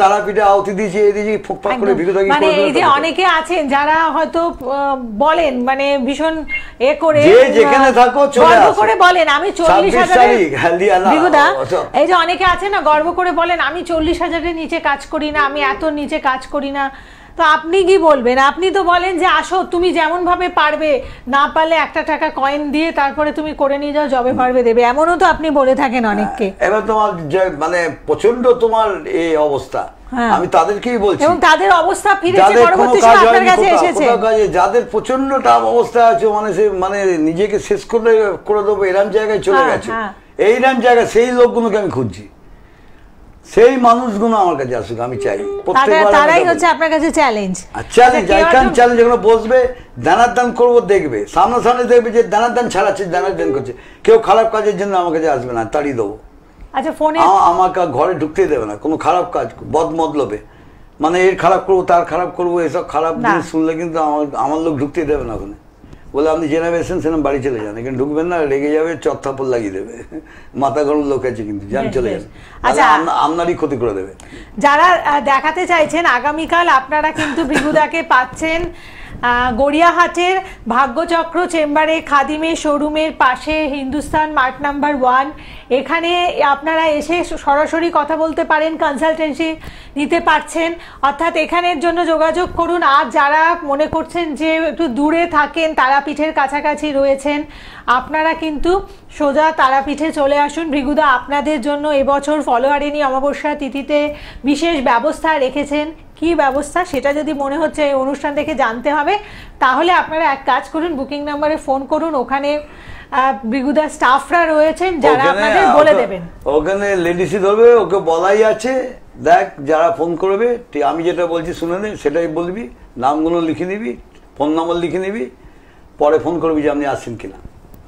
তারাপীঠে আহুতি দিয়েছি, এই দিয়েছি, ফুকফাক করে বিরোধী। মানে এই যে অনেকে আছেন যারা হয়তো বলেন মানে ভীষণ করে, যে যেখানে থাকো চলে আসো করে বলেন আমি 40,000, এই যে অনেকে আছে না গর্ব করে বলেন আমি 40,000-এর নিচে কাজ করি না, আমি এত নিচে কাজ করি না। তো আপনি কি বলবেন? আপনি তো বলেন যে আসো, তুমি যেমন ভাবে পারবে, না পারলে 1 টাকা কয়েন দিয়ে তারপরে তুমি করে নিয়ে যাও, যবে পারবে দেবে, এমনও তো আপনি বলে থাকেন অনেককে। এবার তোমার মানে প্রচন্ড তোমার এই অবস্থা, আমি তাদেরকেই বলছি, এবং তাদের অবস্থা ফিরেছে পরবর্তী সময়ে আপনার কাছে এসেছে। যাদের প্রচন্ড টাফ অবস্থা আছে, মানে সে মানে নিজেকে শেষ করে দেবো এরকম জায়গায় চলে গেছে, এইরকম জায়গায় সেই লোকগুলোকে আমি খুঁজছি, সেই মানুষগুলো আমার কাছে আসুক, আমি চাই। তারাই হচ্ছে আপনার কাছে চ্যালেঞ্জ। চ্যালেঞ্জ চ্যালেঞ্জ যখন বসবে, দানার দান করবো, দেখবে সামনাসামনি দেখবে যে দানার দান ছাড়াচ্ছে, দানার দান করছে, কেউ খারাপ কাজের জন্য আমার কাছে আসবে না, তাড়িয়ে দেবো। আচ্ছা, ফোনে আমাকে ঘরে ঢুকতে দেবে না কোনো খারাপ কাজ, বদমতলবে, মানে এর খারাপ করবো তার খারাপ করবো, এসব খারাপ জিনিস শুনলে কিন্তু আমার লোক ঢুকতে দেবে না ওখানে। বলে আপনি জেনে এসেছেন সেরকম বাড়ি চলে যান, এখানে ঢুকবেন না, রেগে যাবে, চত্থাপল লাগিয়ে দেবে, মাথা গরম লোক আছে কিন্তু, যান চলে যান, আপনারই ক্ষতি করে দেবে। যারা দেখাতে চাইছেন আগামীকাল আপনারা কিন্তু ভৃগুদাকে পাচ্ছেন গড়িয়াহাটের ভাগ্যচক্র চেম্বারে, খাদিমের শোরুমের পাশে, হিন্দুস্তান মার্ট নাম্বার 1। এখানে আপনারা এসে সরাসরি কথা বলতে পারেন, কনসালটেন্সি নিতে পারছেন, অর্থাৎ এখানের জন্য যোগাযোগ করুন। আর যারা মনে করছেন যে একটু দূরে থাকেন, তারাপীঠের কাছাকাছি রয়েছেন, আপনারা কিন্তু সোজা তারাপীঠে চলে আসুন। ভৃগুদা আপনাদের জন্য এবছর ফলোয়ারিণী অমাবস্যা তিথিতে বিশেষ ব্যবস্থা রেখেছেন। কি ব্যবস্থা সেটা যদি মনে হচ্ছে এই অনুষ্ঠান দেখে জানতে হবে, তাহলে আপনারা এক কাজ করুন, বুকিং নাম্বারে ফোন করুন, ওখানে ভৃগুদা স্টাফরা রয়েছেন যারা আপনাদের বলে দেবেন। ওখানে লেডিসই ধরবে, ওকে বলাই আছে, দেখ যারা ফোন করবে আমি যেটা বলছি শুনে নে, সেটাই বলবি, নামগুলো লিখে নিবি, ফোন নম্বর লিখে নিবি, পরে ফোন করবি যে আপনি আসছেন কিনা,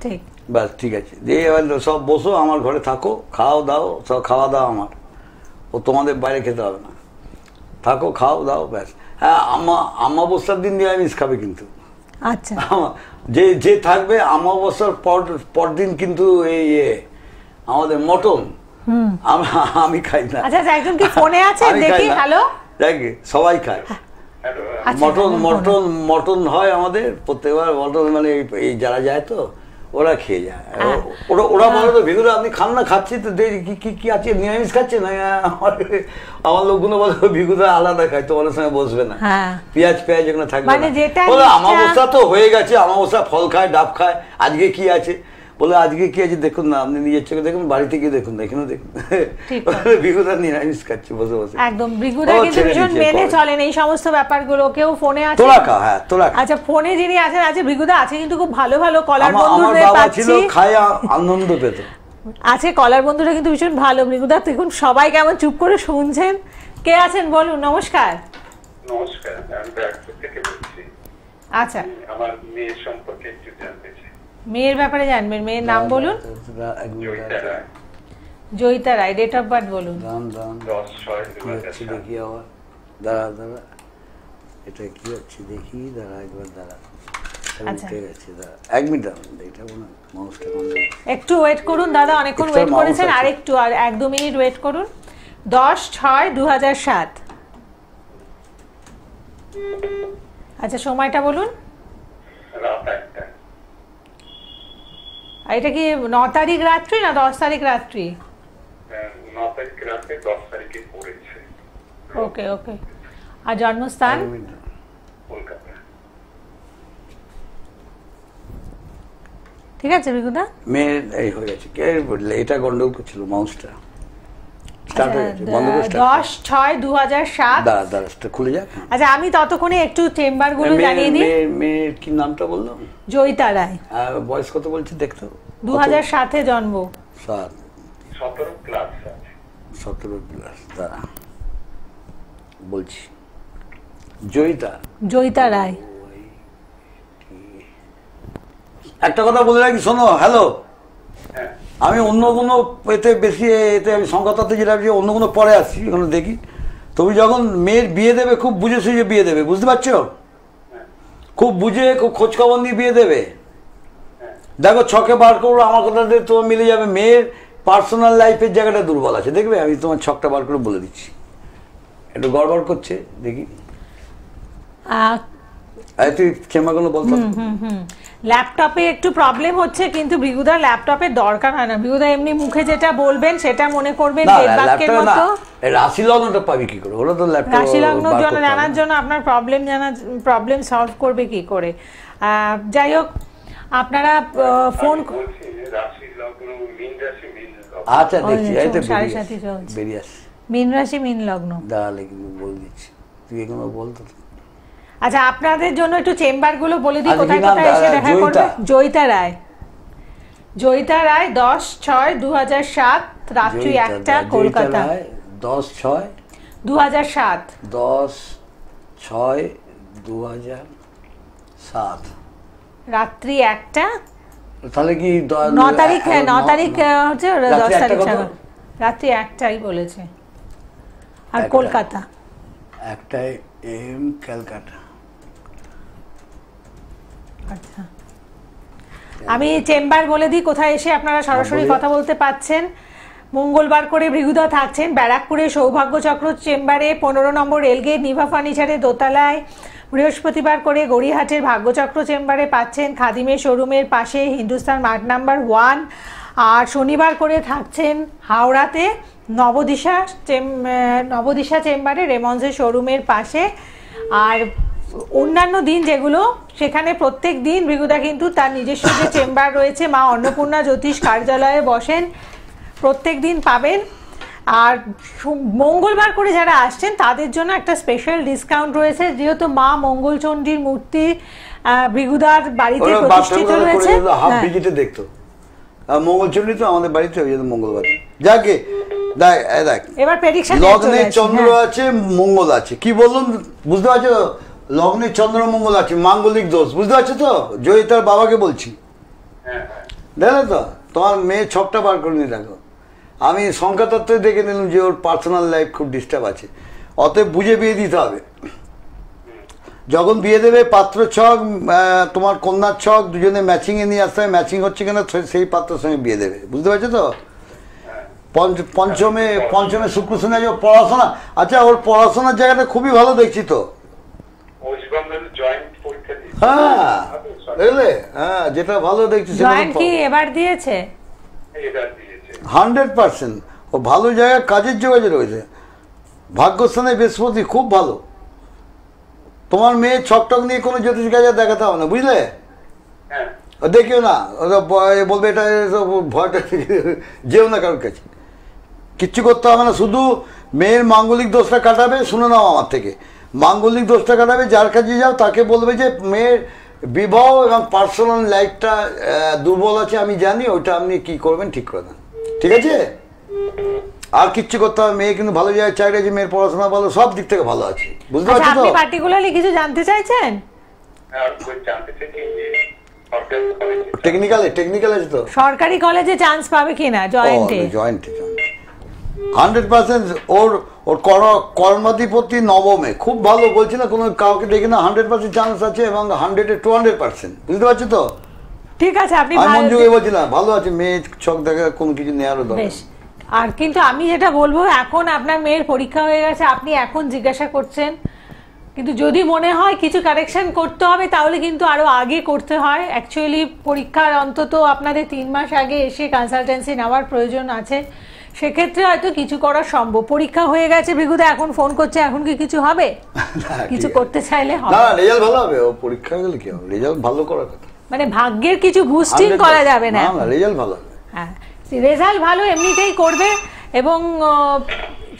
ঠিক ব্যাস ঠিক আছে। দিয়ে এবার সব বসো, আমার ঘরে থাকো, খাও দাও, সব খাওয়া দাও আমার, ও তোমাদের বাইরে খেতে হবে না, থাকো খাও দাও ব্যাস। হ্যাঁ, অমাবস্যার দিন নিরামিষ খাবে কিন্তু। আচ্ছা, যে থাকবে অমাবস্যার পরদিন কিন্তু এই আমাদের মটন আমি খাই না। আচ্ছা, একজন কি ফোনে আছে দেখি। হ্যালো, দেখি সবাই খায় মটন হয় আমাদের প্রত্যেকবার, মটন মানে এই যারা যায় তো ওরা খেয়ে যায়, ওরা বলে তো ভেগুলো আপনি খান না, খাচ্ছি তো কি আছে, নিরামিষ খাচ্ছে না, আমার লোকগুলো বলে ভিগুদা আলাদা খায়, তোমাদের সঙ্গে বসবে না, পেঁয়াজ এগুলো থাকবে না। বলে অমাবস্যা তো হয়ে গেছে, অমাবস্যা ফল খায়, ডাব খায়, আজকে কি আছে, বলে আজকে কি আছে দেখুন না, আপনি নিজের চোখে দেখুন, বাড়িতে গিয়ে দেখুন, এখানেও দেখুন, ভিগুদা নিরামিষ খাচ্ছে বসে বসে। একদম, ভৃগুদা কিন্তু ভীষণ মেনে চলেন এই সমস্ত ব্যাপারগুলো। কেউ ফোনে আছে, তোরা খা, হ্যাঁ তোরা। আচ্ছা, ফোনে যিনি আছেন, আছে ভৃগুদা আছে কিন্তু খুব ভালো ভালো কলার বন্ধুরা পাচ্ছি, খায় আনন্দ পেত আছে, কলার বন্ধুরা কিন্তু ভীষণ ভালো। ভৃগুদা দেখুন সবাই কেমন চুপ করে শুনছেন। কে আছেন বলুন? নমস্কার। নমস্কার, আমি ব্যারাকপুর থেকে বলছি। আচ্ছা, আমার মেয়ের সম্পর্কে একটু জানতে চাই। মেয়ের ব্যাপারে জানবেন? মেয়ের নাম বলুন। জয়িতা রায়, ডেট অফ বার্থ বলুন। দাঁড়ান দাঁড়ান, 10/6/2007 কি হচ্ছে দেখি আবার, দাঁড়া দাঁড়া, এটা কি হচ্ছে দেখি, দাঁড়া একবার দাঁড়া, আচ্ছা। উঠে গেছে, দাঁড়া 1 মিনিট দাঁড়ান, এটা মনে হয় মাউসটা কোন জায়গায়? একটু ওয়েট করুন দাদা, অনেকক্ষণ Extra ওয়েট mouse করেছেন, আছে। আর একটু, আর 1-2 মিনিট ওয়েট করুন। 10/6/2007। আচ্ছা, সময়টা বলুন। রাত 1টা। আর এটা কি 9 তারিখ রাত্রি না 10 তারিখ রাত্রি? 9 তারিখ রাতে 10 তারিখে পড়েছে ওকে ওকে। আর জন্মস্থান? 1 মিনিট দাঁড়ান। কলকাতা। ঠিক আছে বিগুদা। মেয়ের এই হয়ে গেছে, কে বললে এটা গন্ডগোল করছিল মাউসটা, স্টার্ট হয়ে গেছে, বন্ধ করে start করো। 10/6/2007। দাঁড়া দাঁড়া, সেটা খুলে যাক। আচ্ছা, আমি ততক্ষণে একটু চেম্বার গুলো জানিয়ে দিই। মেয়ের কি নামটা বললাম? জয়িতা রায়, বয়স কত বলছি দেখতে হবে? 2007-এ জন্ম। 7, 17 প্লাস আছে। 17 প্লাস, দাঁড়া বলছি। জয়িতা রায়। একটা কথা বলে রাখি, শোনো, হ্যালো, হ্যাঁ, আমি অন্য কোনো এতে বেশি, এতে আমি সংখ্যাতত্ত্বে যেটা যে অন্য কোনো পরে আসছি, ওখানে দেখি। তুমি যখন মেয়ের বিয়ে দেবে, খুব বুঝে সুঝে বিয়ে দেবে, বুঝতে পারছো? খুব বুঝে, খুব খোঁজ খবর নিয়ে বিয়ে দেবে। দেখো, ছকে বার করো, আমার কথাতে তোমার মিলে যাবে। মেয়ের পার্সোনাল লাইফের জায়গাটা দুর্বল আছে, দেখবে, আমি তোমার ছকটা বার করে বলে দিচ্ছি। একটু গড়বড় করছে, দেখি। তুই ক্ষমাগুলো বলতো। ল্যাপটপে একটু প্রবলেম হচ্ছে, কিন্তু ভৃগুদার ল্যাপটপের দরকার হয় না। ভৃগুদা এমনি মুখে যেটা বলবেন সেটা মনে করবেন বেদবাক্যের মতো। রাশি লগ্নটা পাবি কি করে? ওরা তো ল্যাপটপ রাশি লগ্ন জানার জন্য আপনার প্রবলেম সলভ করবে কি করে? যাই হোক, আপনারা ফোন বলছি রাশি লগ্ন মীন রাশি মীন লগ্ন। আচ্ছা, দেখছি, এই তো সাড়ে সাতই চলছে। বেরিয়ে আসছে। মীন রাশি মীন লগ্ন। দাঁড়ালে কিন্তু বলে দিচ্ছি, তুই এগুলো বলতো। আচ্ছা, আপনাদের জন্য একটু চেম্বার গুলো বলে দিই, আচ্ছা, কোথায় কি নাম? কোথায় এসে দেখা করবে। জয়িতা। জয়িতা রায় 10/6/2007, রাত্রি 1টা, কলকাতা। 10/6/2007। 10/6/2007, 10/6/2007, রাত্রি 1টা। তাহলে কি 9 তারিখ? হ্যাঁ, 9 তারিখ হচ্ছে, 10 তারিখ রাত্রি 1টাই বলেছে। আর কলকাতা 1টায় AM, ক্যালকাটা। আচ্ছা, আমি চেম্বার বলে দিই, কোথায় এসে আপনারা সরাসরি কথা বলতে পাচ্ছেন। মঙ্গলবার করে ভৃগুদা থাকছেন ব্যারাকপুরে সৌভাগ্য চক্র চেম্বারে, 15 নম্বর রেলগেট, নিভা ফার্নিচারের দোতলায়। বৃহস্পতিবার করে গড়িয়াহাটের ভাগ্যচক্র চেম্বারে পাচ্ছেন খাদিমের শোরুমের পাশে, হিন্দুস্তান মার্ট নাম্বার 1। আর শনিবার করে থাকছেন হাওড়াতে নবদিশা চেম্বারে, রেমন্ডসের শোরুমের পাশে। আর অন্যান্য দিন যেগুলো, সেখানে প্রত্যেক দিন ভৃগুদা কিন্তু তার নিজস্ব যে চেম্বার রয়েছে, মা অন্নপূর্ণা জ্যোতিষ কার্যালয়ে বসেন, প্রত্যেক দিন পাবেন। আর মঙ্গলবার করে যারা আসছেন তাদের জন্য একটা স্পেশাল ডিসকাউন্ট রয়েছে, যেহেতু মা মঙ্গলচণ্ডীর মূর্তি ভৃগুদার বাড়িতে প্রতিষ্ঠিত রয়েছে। হাফ ভিজিটে দেখতো মঙ্গলচণ্ডী তো আমাদের বাড়িতে, ওই জন্য মঙ্গলবার। যাকে দেখ, এবার প্রেডিকশন, লগ্নে চন্দ্র আছে, মঙ্গল আছে, কি বললাম বুঝতে পারছো? লগ্নে চন্দ্র মঙ্গল আছে, মাঙ্গলিক দোষ, বুঝতে পারছো তো? জয়িতার বাবাকে বলছি, দেখলে তো? তোমার মেয়ে ছকটা বার করে নিয়ে দেখো। আমি সংখ্যাতত্ত্বে দেখে নিলাম যে ওর পার্সোনাল লাইফ খুব ডিস্টার্ব আছে, অতএব বুঝে বিয়ে দিতে হবে। যখন বিয়ে দেবে, পাত্র ছক, তোমার কন্যার ছক, দুজনে ম্যাচিংয়ে নিয়ে আসতে হবে। ম্যাচিং হচ্ছে কিনা সেই পাত্রের সঙ্গে বিয়ে দেবে, বুঝতে পারছো তো? পঞ্চমে শুক্র শনি আছে, পড়াশোনা। আচ্ছা, ওর পড়াশোনার জায়গাটা খুবই ভালো দেখছি তো। হ্যাঁ, বুঝলে? হ্যাঁ, যেটা ভালো দেখছি এবার দিয়েছে 100%। ও ভালো জায়গায় কাজের যোগাযোগ রয়েছে, ভাগ্যস্থানে বৃহস্পতি খুব ভালো। তোমার মেয়ে ছকটক নিয়ে কোনো জ্যোতিষ কাজে দেখাতে হবে না, বুঝলে? দেখিও না, বলবে এটা ভয়টা, যেও না কারোর কাছে, কিচ্ছু করতে হবে না। শুধু মেয়ের মাঙ্গলিক দোষটা কাটাবে, শুনে নাও আমার থেকে। মাঙ্গলিক দোষটা কাটাবে, যার কাছে যাও তাকে বলবে যে মেয়ের বিবাহ এবং পার্সোনাল লাইফটা দুর্বল আছে, আমি জানি, ওইটা আপনি কি করবেন ঠিক করে দেন, ঠিক আছে? আর কিচ্ছু করতে হবে। মেয়ে কিন্তু ভালো জায়গায় চাইলে যে মেয়ের পড়াশোনা ভালো, সব দিক থেকে ভালো আছে, বুঝতে পারছো তো? আপনি পার্টিকুলারলি কিছু জানতে চাইছেন? টেকনিক্যাল আছে তো, সরকারি কলেজে চান্স পাবে কিনা জয়েন্টে? জয়েন্টে 100% ওর কর্মাধিপতি নবমে, খুব ভালো, বলছি না কোনো কাউকে দেখি না, 100% চান্স আছে এবং 100-এ 200%, বুঝতে পারছি তো? ঠিক আছে, আপনি আমি মঞ্জুকে বলছিলাম ভালো আছে, মেয়ে ছক দেখা কোনো কিছু নেওয়ারও দরকার। বেশ। আর কিন্তু আমি যেটা বলবো, এখন আপনার মেয়ের পরীক্ষা হয়ে গেছে, আপনি এখন জিজ্ঞাসা করছেন, কিন্তু যদি মনে হয় কিছু কারেকশন করতে হবে তাহলে কিন্তু আরো আগে করতে হয়। অ্যাকচুয়ালি পরীক্ষার অন্তত আপনাদের 3 মাস আগে এসে কনসালটেন্সি নেওয়ার প্রয়োজন আছে, সেক্ষেত্রে হয়তো কিছু করা সম্ভব। পরীক্ষা হয়ে গেছে, ভৃগুদা এখন ফোন করছে, এখন কি কিছু হবে? কিছু করতে চাইলে হবে না, রেজাল্ট ভালো হবে। ও পরীক্ষা গেলে কি হবে, রেজাল্ট ভালো করার কথা, মানে ভাগ্যের কিছু বুস্টিং করা যাবে না। না, রেজাল্ট ভালো হবে। হ্যাঁ, রেজাল্ট ভালো এমনিতেই করবে, এবং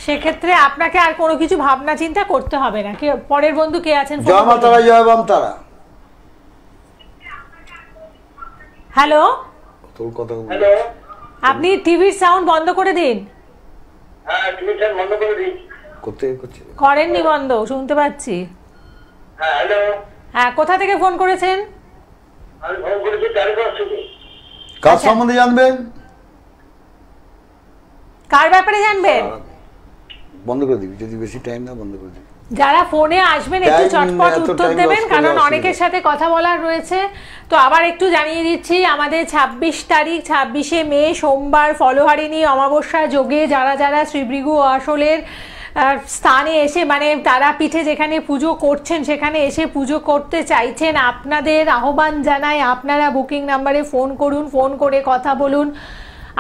সেক্ষেত্রে আপনাকে আর কোনো কিছু ভাবনা চিন্তা করতে হবে না। কি পরের বন্ধু কে আছেন? জয় মা তারা, জয় বাম তারা। হ্যালো, তোর কথা হ্যালো, আপনি টিভির সাউন্ড বন্ধ করে দিন। হ্যাঁ টিভি সাউন্ড বন্ধ করে দিই। করছে করেননি বন্ধ, শুনতে পাচ্ছি। হ্যাঁ হ্যালো, হ্যাঁ, কোথা থেকে ফোন করেছেন? আমি ফোন করেছি চারিপাশ থেকে। কার সম্বন্ধে জানবেন? কার ব্যাপারে জানবেন? বন্ধ করে দিবি, যদি বেশি টাইম না বন্ধ করে দিবি। যারা ফোনে আসবেন একটু চটপট উত্তর দেবেন, কারণ অনেকের সাথে কথা বলার রয়েছে। তো আবার একটু জানিয়ে দিচ্ছি, আমাদের 26 তারিখ 26শে মে সোমবার ফলহারিণী অমাবস্যা যোগে যারা যারা শ্রীভৃগু আসলের স্থানে এসে, মানে তারাপীঠে যেখানে পুজো করছেন সেখানে এসে পুজো করতে চাইছেন, আপনাদের আহ্বান জানাই, আপনারা বুকিং নাম্বারে ফোন করুন, ফোন করে কথা বলুন।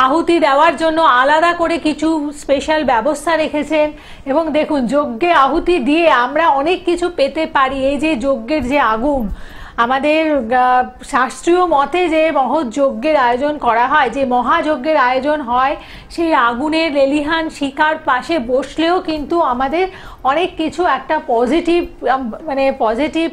আহুতি দেওয়ার জন্য আলাদা করে কিছু স্পেশাল ব্যবস্থা রেখেছেন, এবং দেখুন যজ্ঞে আহুতি দিয়ে আমরা অনেক কিছু পেতে পারি। এই যে যজ্ঞের যে আগুন, আমাদের শাস্ত্রীয় মতে যে মহৎ যজ্ঞের আয়োজন করা হয়, যে মহাযজ্ঞের আয়োজন হয়, সেই আগুনের লেলিহান শিখার পাশে বসলেও কিন্তু আমাদের অনেক কিছু একটা পজিটিভ, মানে পজিটিভ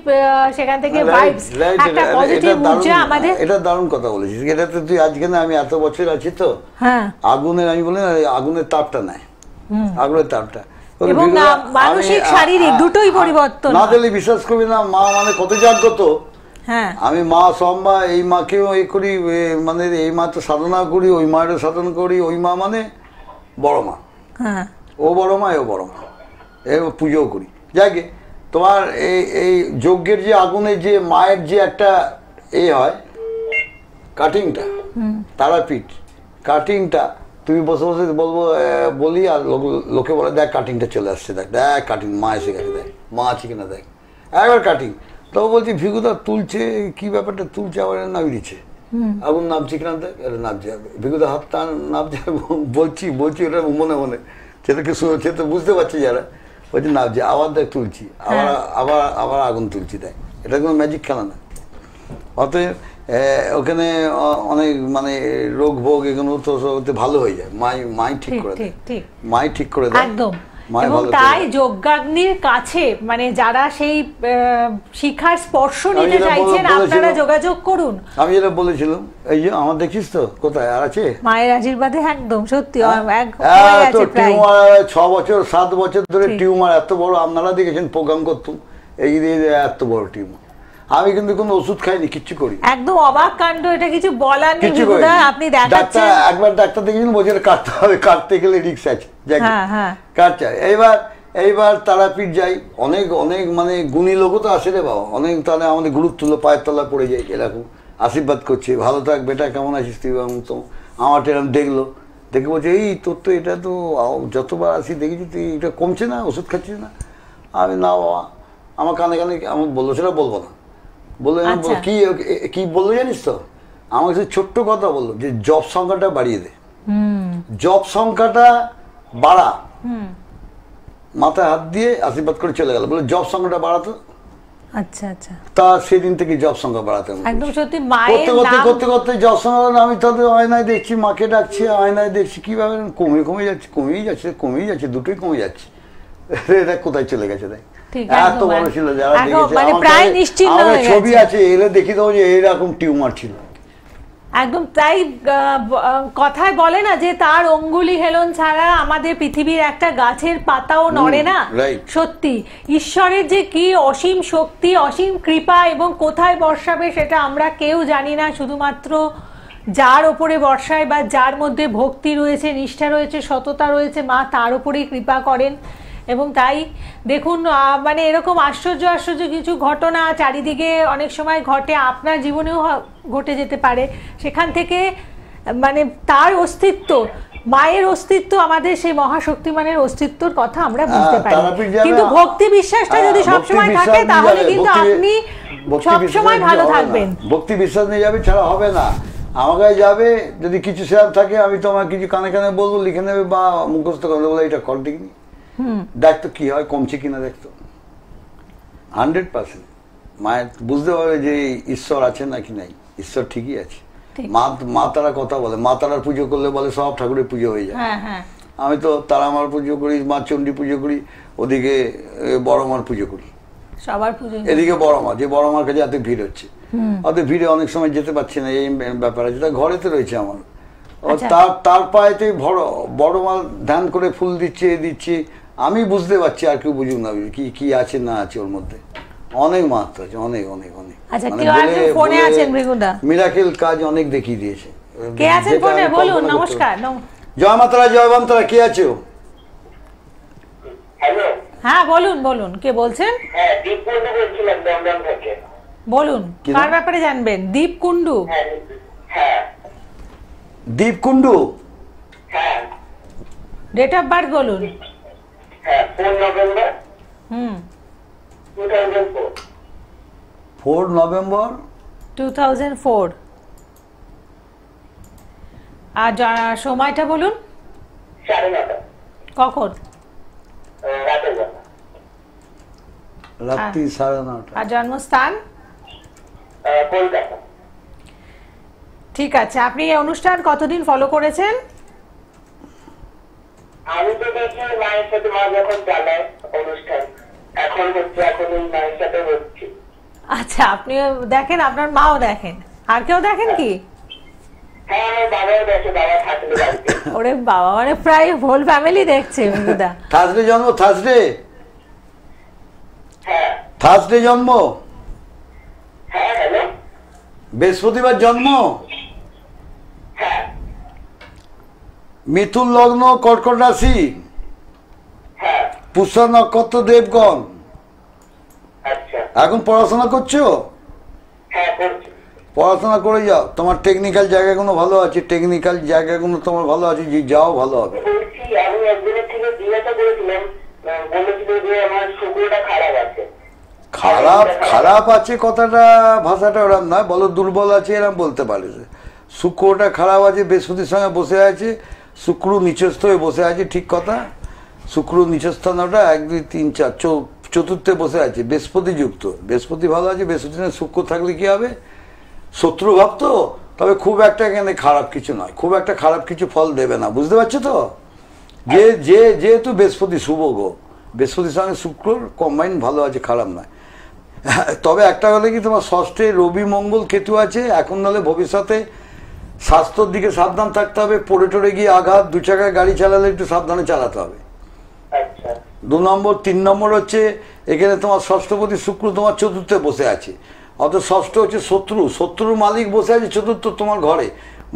সেখান থেকে ভাইবস, একটা পজিটিভ ঊর্জা আমাদের। এটা দারুণ কথা বলেছিস। এটাতে তুই আজকে না, আমি এত বছর আছি তো, হ্যাঁ, আগুনের, আমি বলি না, আগুনের তাপটা নাই, আগুনের তাপটা, এবং মানসিক শারীরিক দুটোই পরিবর্তন না দিলে বিশ্বাস করবি না। মা মানে কত জাগ্রত। হ্যাঁ, আমি মা সম্মা, এই মাকেও এই করি, মানে এই মা তো সাধনা করি, ওই মায়েরও সাধনা করি। ওই মা মানে বড় মা, হ্যাঁ, ও বড় মা, এও বড় মা, এ পুজোও করি। যাকে তোমার এই যজ্ঞের যে আগুনের যে মায়ের যে একটা হয় কাটিংটা, তারাপীঠ কাটিংটা, তুমি বসে বসে বলি, আর লোকে বলে দেখ কাটিংটা চলে আসছে, দেখ দেখ কাটিং, মা এসে গেছে, দেখ মা আছে কিনা দেখ, একবার কাটিং। তো বলছি ভিগুদা তুলছে, কি ব্যাপারটা তুলছে, আবার নামিয়ে দিচ্ছে, আগুন নামছে কিনা দেখ, এটা নামছে, ভিগুদা হাত টান নামছে, বলছি ওটা মনে মনে, সেটাকে শুনেছে তো বুঝতে পারছি যারা, বলছি নামছে, আবার দেখ তুলছি, আবার আবার আবার আগুন তুলছি, দেখ এটা কোনো ম্যাজিক খেলা না। অতএব ওখানে অনেক মানে রোগ ভোগ এগুলো তো ভালো হয়ে যায়, মাই ঠিক করে দেয়, মাই ঠিক করে দেয় একদম। এবং তাই যজ্ঞাগ্নির কাছে, মানে যারা সেই শিখার স্পর্শ নিতে চাইছেন, আপনারা যোগাযোগ করুন। আমি যেটা বলেছিলাম, এই যে আমার দেখিস তো কোথায় আর আছে, মায়ের আশীর্বাদে একদম সত্যি 6 বছর 7 বছর ধরে টিউমার এত বড়, আপনারা দেখেছেন প্রোগ্রাম করতুম, এই এত বড় টিউমার, আমি কিন্তু কোনো ওষুধ খাইনি, কিচ্ছু করি, একদম অবাক কাণ্ড, এটা কিছু বলার নেই। আপনি ডাক্তার একবার ডাক্তার দেখেছিলেন, বলছে কাটতে হবে, কাটতে গেলে রিস্ক আছে, কাটছে। এইবার তারাপীঠ যাই, অনেক অনেক মানে গুণী লোকও তো আসে রে বাবা, অনেক, তাহলে আমাদের গুরুত্ব তুলো পায়ের তলা পড়ে যাই, এরকম আশীর্বাদ করছে, ভালো থাক বেটা, কেমন আছিস তুই, তো আমার এরকম দেখলো, দেখে বলছে এই তোর তো এটা তো যতবার আসি দেখেছি তুই এটা কমছে না, ওষুধ খাচ্ছিস না। আমি না বাবা, আমার কানে কানে আমার বললো, সেটা বলবো না, বললো কি বললো জানিস তো, আমার কাছে ছোট্ট কথা বললো যে জব সংখ্যাটা বাড়িয়ে দে, জব সংখ্যাটা বাড়া, মাথায় হাত দিয়ে আশীর্বাদ করে চলে গেল, বলে জব সংখ্যাটা বাড়াতো। আচ্ছা আচ্ছা, তা সেদিন থেকে জব সংখ্যা বাড়াতে একদম সত্যি করতে করতে জব সংখ্যা, আমি তাদের আয়নায় দেখছি, মাকে ডাকছি, আয়নায় দেখছি কিভাবে কমেই যাচ্ছে, দুটোই কমে যাচ্ছে, এটা কোথায় চলে গেছে দেখ, এত বড় ছিল, যারা দেখেছে আমার ছবি আছে, এলে দেখি দেবো যে এরকম টিউমার ছিল। একদম তাই, কথায় বলে না যে তার অঙ্গুলি হেলন ছাড়া আমাদের পৃথিবীর একটা গাছের পাতাও নড়ে না। সত্যি ঈশ্বরের যে কি অসীম শক্তি, অসীম কৃপা, এবং কোথায় বর্ষাবে সেটা আমরা কেউ জানি না, শুধুমাত্র যার ওপরে বর্ষায় বা যার মধ্যে ভক্তি রয়েছে, নিষ্ঠা রয়েছে, সততা রয়েছে, মা তার ওপরেই কৃপা করেন। এবং তাই দেখুন মানে এরকম আশ্চর্য আশ্চর্য কিছু ঘটনা চারিদিকে অনেক সময় ঘটে, আপনার জীবনেও ঘটে যেতে পারে। সেখান থেকে মানে তার অস্তিত্ব, মায়ের অস্তিত্ব, আমাদের সেই মহাশক্তিমানের অস্তিত্বর কথা আমরা বুঝতে পারি। কিন্তু ভক্তি বিশ্বাসটা যদি সবসময় থাকে তাহলে কিন্তু আপনি সবসময় ভালো থাকবেন। ভক্তি বিশ্বাস নিয়ে যাবে, ছাড়া হবে না। আমাকে যাবে, যদি কিছু শেয়ার থাকে আমি তোমার কিছু কানে কানে বলবো, লিখে নেবে বা মুখস্থ করে দেবো, এটা কর ঠিক নেই, দেখতো কি হয়, কমছে কিনা দেখতো। 100% মায়ের বুঝতে পারবে যে ঈশ্বর আছে নাকি নাই। ঈশ্বর ঠিকই আছে। মা তারা কথা বলে, মা তারার পুজো করলে বলে সব ঠাকুরের পুজো হয়ে যায়। আমি তো তারা মার পুজো করি, মা চণ্ডী পুজো করি, ওদিকে বড় মার পুজো করি, সবার পুজো, এদিকে বড় মা, যে বড় মার কাছে এত ভিড় হচ্ছে, অত ভিড়ে অনেক সময় যেতে পারছি না, এই ব্যাপার আছে। ঘরেতে রয়েছে আমার, তার পায়েতে বড় মা ধ্যান করে ফুল দিচ্ছে, দিচ্ছে, আমি বুঝতে পারছি, আর কেউ বুঝুক না কি কি আছে না আছে ওর মধ্যে। অনেক মাহাত্ম আছে, অনেক অনেক অনেক মিরাকেল কাজ অনেক দেখিয়ে দিয়েছে। নমস্কার, জয় মাতারা, জয় বান্তারা, কে আছো? হ্যাঁ বলুন, বলুন কে বলছেন? বলুন কার ব্যাপারে জানবেন? দীপ কুন্ডু। দীপ কুন্ডু, ডেট অফ বার্থ বলুন। 4 নভেম্বর 2004। আর সময়টা বলুন। 9:30 কখন? রাত্রি 9:30। আর জন্মস্থান? কলকাতা। ঠিক আছে, আপনি এই অনুষ্ঠান কতদিন ফলো করেছেন? আমি তো দেখি মায়ের সাথে, মা যখন চালায় অনুষ্ঠান, এখন হচ্ছে, এখন ওই মায়ের সাথে হচ্ছে। আচ্ছা, আপনি দেখেন, আপনার মাও দেখেন, আর কেউ দেখেন কি? হ্যাঁ, আমার বাবাও দেখে, বাবা থাকলে বাড়িতে। ওরে বাবা, মানে প্রায় হোল ফ্যামিলি দেখছে। থার্সডে জন্ম, থার্সডে? হ্যাঁ। থার্সডে জন্ম? হ্যাঁ। হ্যালো, বৃহস্পতিবার জন্ম? হ্যাঁ। মিথুন লগ্ন, কর্কট রাশি? হ্যাঁ। পুষ্যা নক্ষত্র, দেবগণ। আচ্ছা। এখন পড়াশোনা করছো? হ্যাঁ, করছি। পড়াশোনা করে যাও, তোমার টেকনিক্যাল জায়গাগুলো ভালো আছে, টেকনিক্যাল জায়গাগুলো তোমার ভালো আছে, যে যাও ভালো হবে। বলছি, আমি একজনের থেকে জিজ্ঞাসা করেছিলাম, বলেছিল যে আমার শুক্রটা খারাপ আছে। খারাপ আছে কথাটা, ভাষাটা ওরম নয়, বলো দুর্বল আছে, এরম বলতে পারে। শুক্রটা খারাপ আছে, বৃহস্পতির সঙ্গে বসে আছে, শুক্র নিচস্থ হয়ে বসে আছে, ঠিক কথা। শুক্র নিচস্থানটা 1 2 3 4 চতুর্থে বসে আছে, বৃহস্পতি যুক্ত, বৃহস্পতি ভালো আছে। বৃহস্পতি শুক্র থাকলে কি হবে? শত্রু ভাব তো, তবে খুব একটা এখানে খারাপ কিছু নয়, খুব একটা খারাপ কিছু ফল দেবে না, বুঝতে পারছো তো? যেহেতু বৃহস্পতি শুভ গো, বৃহস্পতির সঙ্গে শুক্র কম্বাইন ভালো আছে, খারাপ নয়। তবে একটা হলে কি, তোমার ষষ্ঠে রবি মঙ্গল কেতু আছে, এখন নাহলে ভবিষ্যতে স্বাস্থ্যর দিকে সাবধান থাকতে হবে। পড়ে টড়ে গিয়ে আঘাত, 2 চাকায় গাড়ি চালালে একটু সাবধানে চালাতে হবে। 2 নম্বর। 3 নম্বর হচ্ছে এখানে তোমার ষষ্ঠপতি শুক্র তোমার চতুর্থে বসে আছে, অত ষষ্ঠ হচ্ছে শত্রুর মালিক বসে আছে চতুর্থ তোমার ঘরে,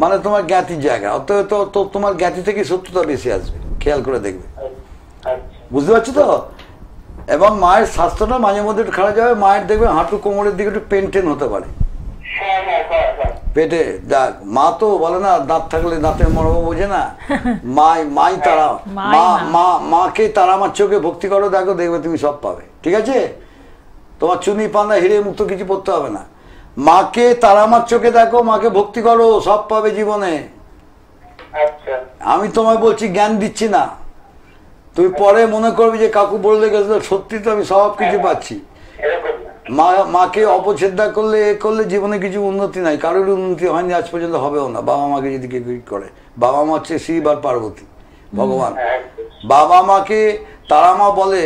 মানে তোমার জ্ঞাতির জায়গা, অতএব তো তোমার জ্ঞাতি থেকে শত্রুতা বেশি আসবে, খেয়াল করে দেখবে, বুঝতে পারছো তো? এবং মায়ের স্বাস্থ্যটা মাঝে মধ্যে একটু খারাপ যাবে, মায়ের দেখবে হাঁটু কোমরের দিকে একটু পেন হতে পারে, পেটে। দেখ, মা তো বলে না, দাঁত থাকলে দাঁতের মর্ম বোঝে না, মাই তারা, মাকে তারা আমার চোখে ভক্তি করো, দেখো, দেখবে তুমি সব পাবে, ঠিক আছে? তোমার চুনি পান্না হিরে মুক্ত কিছু পড়তে হবে না, মাকে তারা আমার চোখে দেখো, মাকে ভক্তি করো, সব পাবে জীবনে। আমি তোমায় বলছি, জ্ঞান দিচ্ছি না, তুমি পরে মনে করবে যে কাকু বললে গেছিল, সত্যি তো আমি সব কিছু পাচ্ছি। মাকে অপছেদা করলে জীবনে কিছু উন্নতি নাই, কারোর উন্নতি হয়নি আজ পর্যন্ত, হবেও না। বাবা মাকে যদি কেউ করে, বাবা মা হচ্ছে শিব আর পার্বতী, ভগবান। বাবা মাকে তারা মা বলে,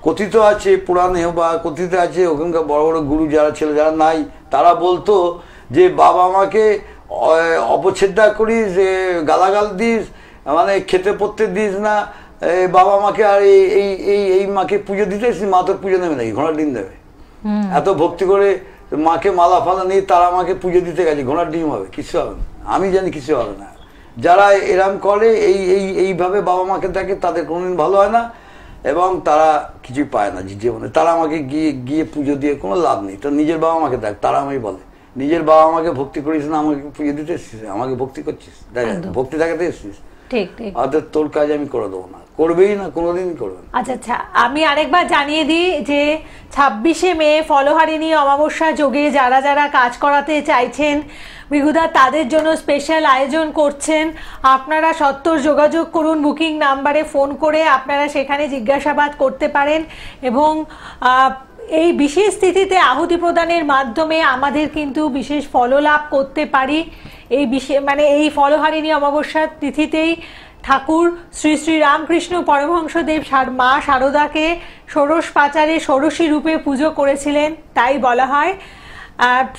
কথিত আছে পুরাণে বা কথিত আছে, ওখানকার বড় বড় গুরু যারা ছিল, যারা নাই, তারা বলতো যে বাবা মাকে অপছেদা করিস, গালাগাল দিস, মানে খেতে পড়তে দিস না বাবা মাকে, আর এই মাকে পুজো দিতে, মা তোর পুজো নেবে নাকি, ঘোড়ার ডিম দেবে? এত ভক্তি করে মাকে মালা ফালা নিয়ে তারা মাকে পুজো দিতে গেছে, ঘোড়ার ডিম হবে, কিছু হবে না। আমি জানি কিছু হবে না। যারা এরম করে এইভাবে বাবা মাকে দেখে তাদের কোনোদিন ভালো হয় না এবং তারা কিছুই পায় না জীবনে। তারা আমাকে গিয়ে পুজো দিয়ে কোনো লাভ নেই। তো নিজের বাবা মাকে দেখ, তারা আমায় বলে নিজের বাবা মাকে ভক্তি করিস না, আমাকে পুজো দিতে এসছিস, আমাকে ভক্তি করছিস, দেখ ভক্তি দেখাতে এসছিস, ঠিক ঠিক, অর্থাৎ তোর কাজ আমি করে দেবো না, করবেই না, কোনোদিনই করবে না। আচ্ছা আচ্ছা, আমি আরেকবার জানিয়ে দিই যে 26শে মে ফলহারিণী অমাবস্যা যোগে যারা যারা কাজ করাতে চাইছেন ভৃগুদা তাদের জন্য স্পেশাল আয়োজন করছেন। আপনারা সত্বর যোগাযোগ করুন, বুকিং নাম্বারে ফোন করে আপনারা সেখানে জিজ্ঞাসাবাদ করতে পারেন এবং এই বিশেষ তিথিতে আহুতি প্রদানের মাধ্যমে আমাদের কিন্তু বিশেষ ফললাভ করতে পারি। এই এই ফলহারিণী অমাবস্যার তিথিতেই ঠাকুর শ্রী শ্রী রামকৃষ্ণ পরমহংসদেব মা শারদাকে ষোড়শ পাচারে ষোড়শী রূপে পুজো করেছিলেন। তাই বলা হয়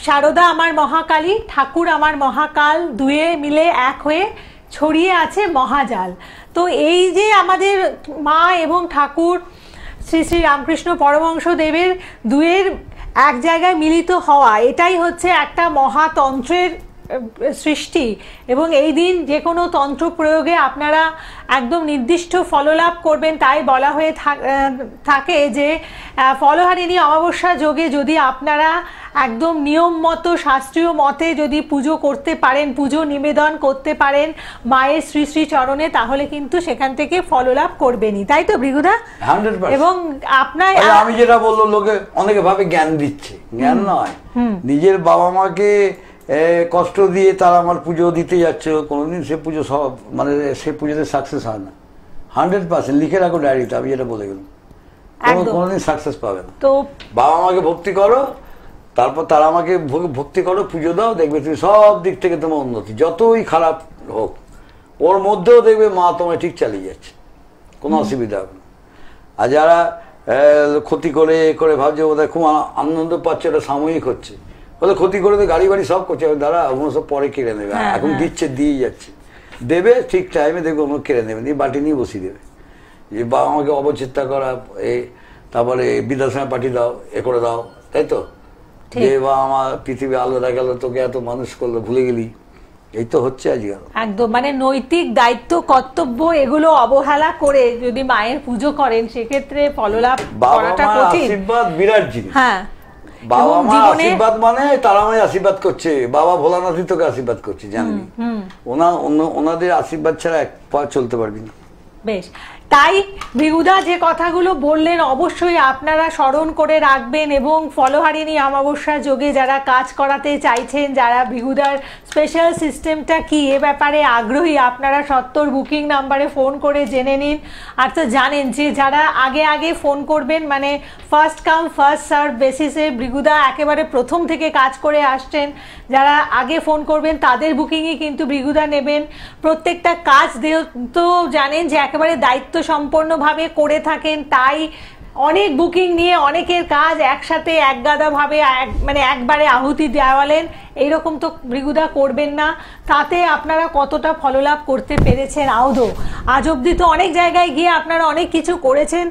শারদা আমার মহাকালী, ঠাকুর আমার মহাকাল, দুয়ে মিলে এক হয়ে ছড়িয়ে আছে মহাজাল। তো এই যে আমাদের মা এবং ঠাকুর শ্রী শ্রী রামকৃষ্ণ পরমহংসদেবের দুয়ের এক জায়গায় মিলিত হওয়া, এটাই হচ্ছে একটা মহাতন্ত্রের সৃষ্টি এবং এই দিন যে কোনো তন্ত্র প্রয়োগে আপনারা একদম নির্দিষ্ট ফললাভ করবেন। তাই বলা হয়ে থাকে যে ফলহারিণী অমাবস্যা যোগে যদি আপনারা একদম নিয়ম মতো শাস্ত্রীয় মতে যদি পুজো করতে পারেন, পুজো নিবেদন করতে পারেন মায়ের শ্রী শ্রী চরণে, তাহলে কিন্তু সেখান থেকে ফললাভ করবেনই, তাই তো ভৃগুদা? 100%। এবং আপনার আমি যেটা বললো, লোকে অনেকে ভাবে জ্ঞান দিচ্ছে, জ্ঞান নয়, নিজের বাবা মাকে কষ্ট দিয়ে তারা আমার পুজো দিতে যাচ্ছে, কোনোদিন সে পুজো সব মানে সে পুজোতে সাকসেস হয় না। 100% লিখে রাখো ডায়েরিতে, আমি যেটা বলে গেলাম, কোনোদিন সাকসেস পাবে না। তো বাবা মাকে ভক্তি করো, তারপর তারা আমাকে ভক্তি করো, পুজো দাও, দেখবে তুমি সব দিক থেকে তোমার উন্নতি, যতই খারাপ হোক ওর মধ্যেও দেখবে মা তোমায় ঠিক চালিয়ে যাচ্ছে, কোনো অসুবিধা হবে না। আর যারা ক্ষতি করে ভাবছে বোধহয় খুব আনন্দ পাচ্ছে, ওটা সাময়িক হচ্ছে, বলে ক্ষতি করে তো গাড়ি বাড়ি সব করছে, দাঁড়া ওগুলো সব পরে কেড়ে নেবে, এখন দিচ্ছে দিয়ে যাচ্ছে, দেবে ঠিক টাইমে দেখবে ওগুলো কেড়ে নেবে, দিয়ে বাটি নিয়ে বসিয়ে দেবে। যে বাবা আমাকে অবচেষ্টা করা, তারপরে বৃদ্ধাশ্রমে পাঠিয়ে দাও, এ করে দাও, তাই তো, যে বা আমার পৃথিবী আলাদা গেল, তোকে এত মানুষ করলো ভুলে গেলি, এই তো হচ্ছে আজকাল। একদম মানে নৈতিক দায়িত্ব কর্তব্য এগুলো অবহেলা করে যদি মায়ের পুজো করেন সেক্ষেত্রে ফললাভ করাটা কঠিন। আশীর্বাদ বিরাট জিনিস। হ্যাঁ, বাবা মা আশীর্বাদ মানে তারা আমায় আশীর্বাদ করছে, বাবা ভোলানাথই তোকে আশীর্বাদ করছে, জানবি ওনাদের আশীর্বাদ ছাড়া এক পা চলতে পারবি না। বেশ, তাই ভৃগুদা যে কথাগুলো বললেন অবশ্যই আপনারা স্মরণ করে রাখবেন এবং ফলহারিণী অমাবস্যা যোগে যারা কাজ করাতে চাইছেন, যারা ভৃগুদার স্পেশাল সিস্টেমটা কি এ ব্যাপারে আগ্রহী, আপনারা সত্তর বুকিং নাম্বারে ফোন করে জেনে নিন। আর তো জানেন যে যারা আগে ফোন করবেন মানে ফার্স্ট কাম ফার্স্ট সার্ভ বেসিসে ভৃগুদা একেবারে প্রথম থেকে কাজ করে আসছেন, যারা আগে ফোন করবেন তাদের বুকিংই কিন্তু ভৃগুদা নেবেন। প্রত্যেকটা কাজ তো জানেন যে একেবারে দায়িত্ব সম্পূর্ণভাবে করে থাকেন, তাই অনেক বুকিং নিয়ে অনেকের কাজ একসাথে একগাদাভাবে মানে একবারে আহুতি দেওয়ালেন, এইরকম তো ভৃগুদা করবেন না। তাতে আপনারা কতটা ফললাভ করতে পেরেছেন আদৌ? আজ অবধি তো অনেক জায়গায় গিয়ে আপনারা অনেক কিছু করেছেন,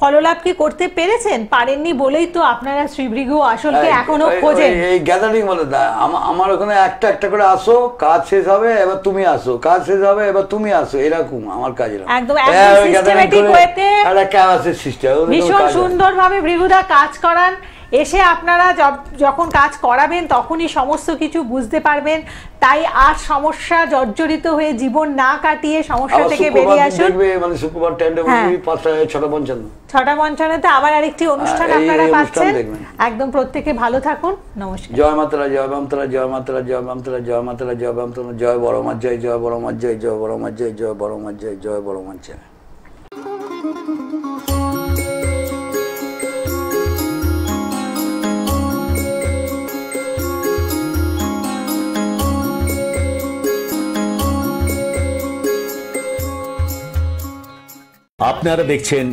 ফললাভ কি করতে পেরেছেন? পারেননি বলেই তো আপনারা শ্রীভৃগু আসলকে এখনো খোঁজেন। এই গ্যাদারিং বলে আমার ওখানে একটা করে আসো, কাজ শেষ হবে এবার তুমি আসো, কাজ শেষ হবে এবার তুমি আসো, এরকম আমার কাজ। একদম সিস্টেমেটিক ওয়েতে ভীষণ সুন্দরভাবে ভৃগুদা কাজ করান। এসে আপনারা যখন কাজ করাবেন তখনই সমস্ত কিছু বুঝতে পারবেন। তাই আর সমস্যা জর্জরিত হয়ে জীবন না কাটিয়ে সমস্যা থেকে বেরিয়ে আসুন। মানে শুক্রবার 6:55 আবার আরেকটি অনুষ্ঠান আপনারা পাচ্ছেন। একদম প্রত্যেকে ভালো থাকুন, নমস্কার। জয় মাতারা, জয় বামতারা, জয় মাতারা, জয় বামতারা, জয় মাতারা, জয় বামতারা, জয় বড় মার জয়, জয় বড় মার জয়, জয় বড় মার জয়, জয় বড় মার জয়, জয় বড় মার জয়। আপনারা দেখছেন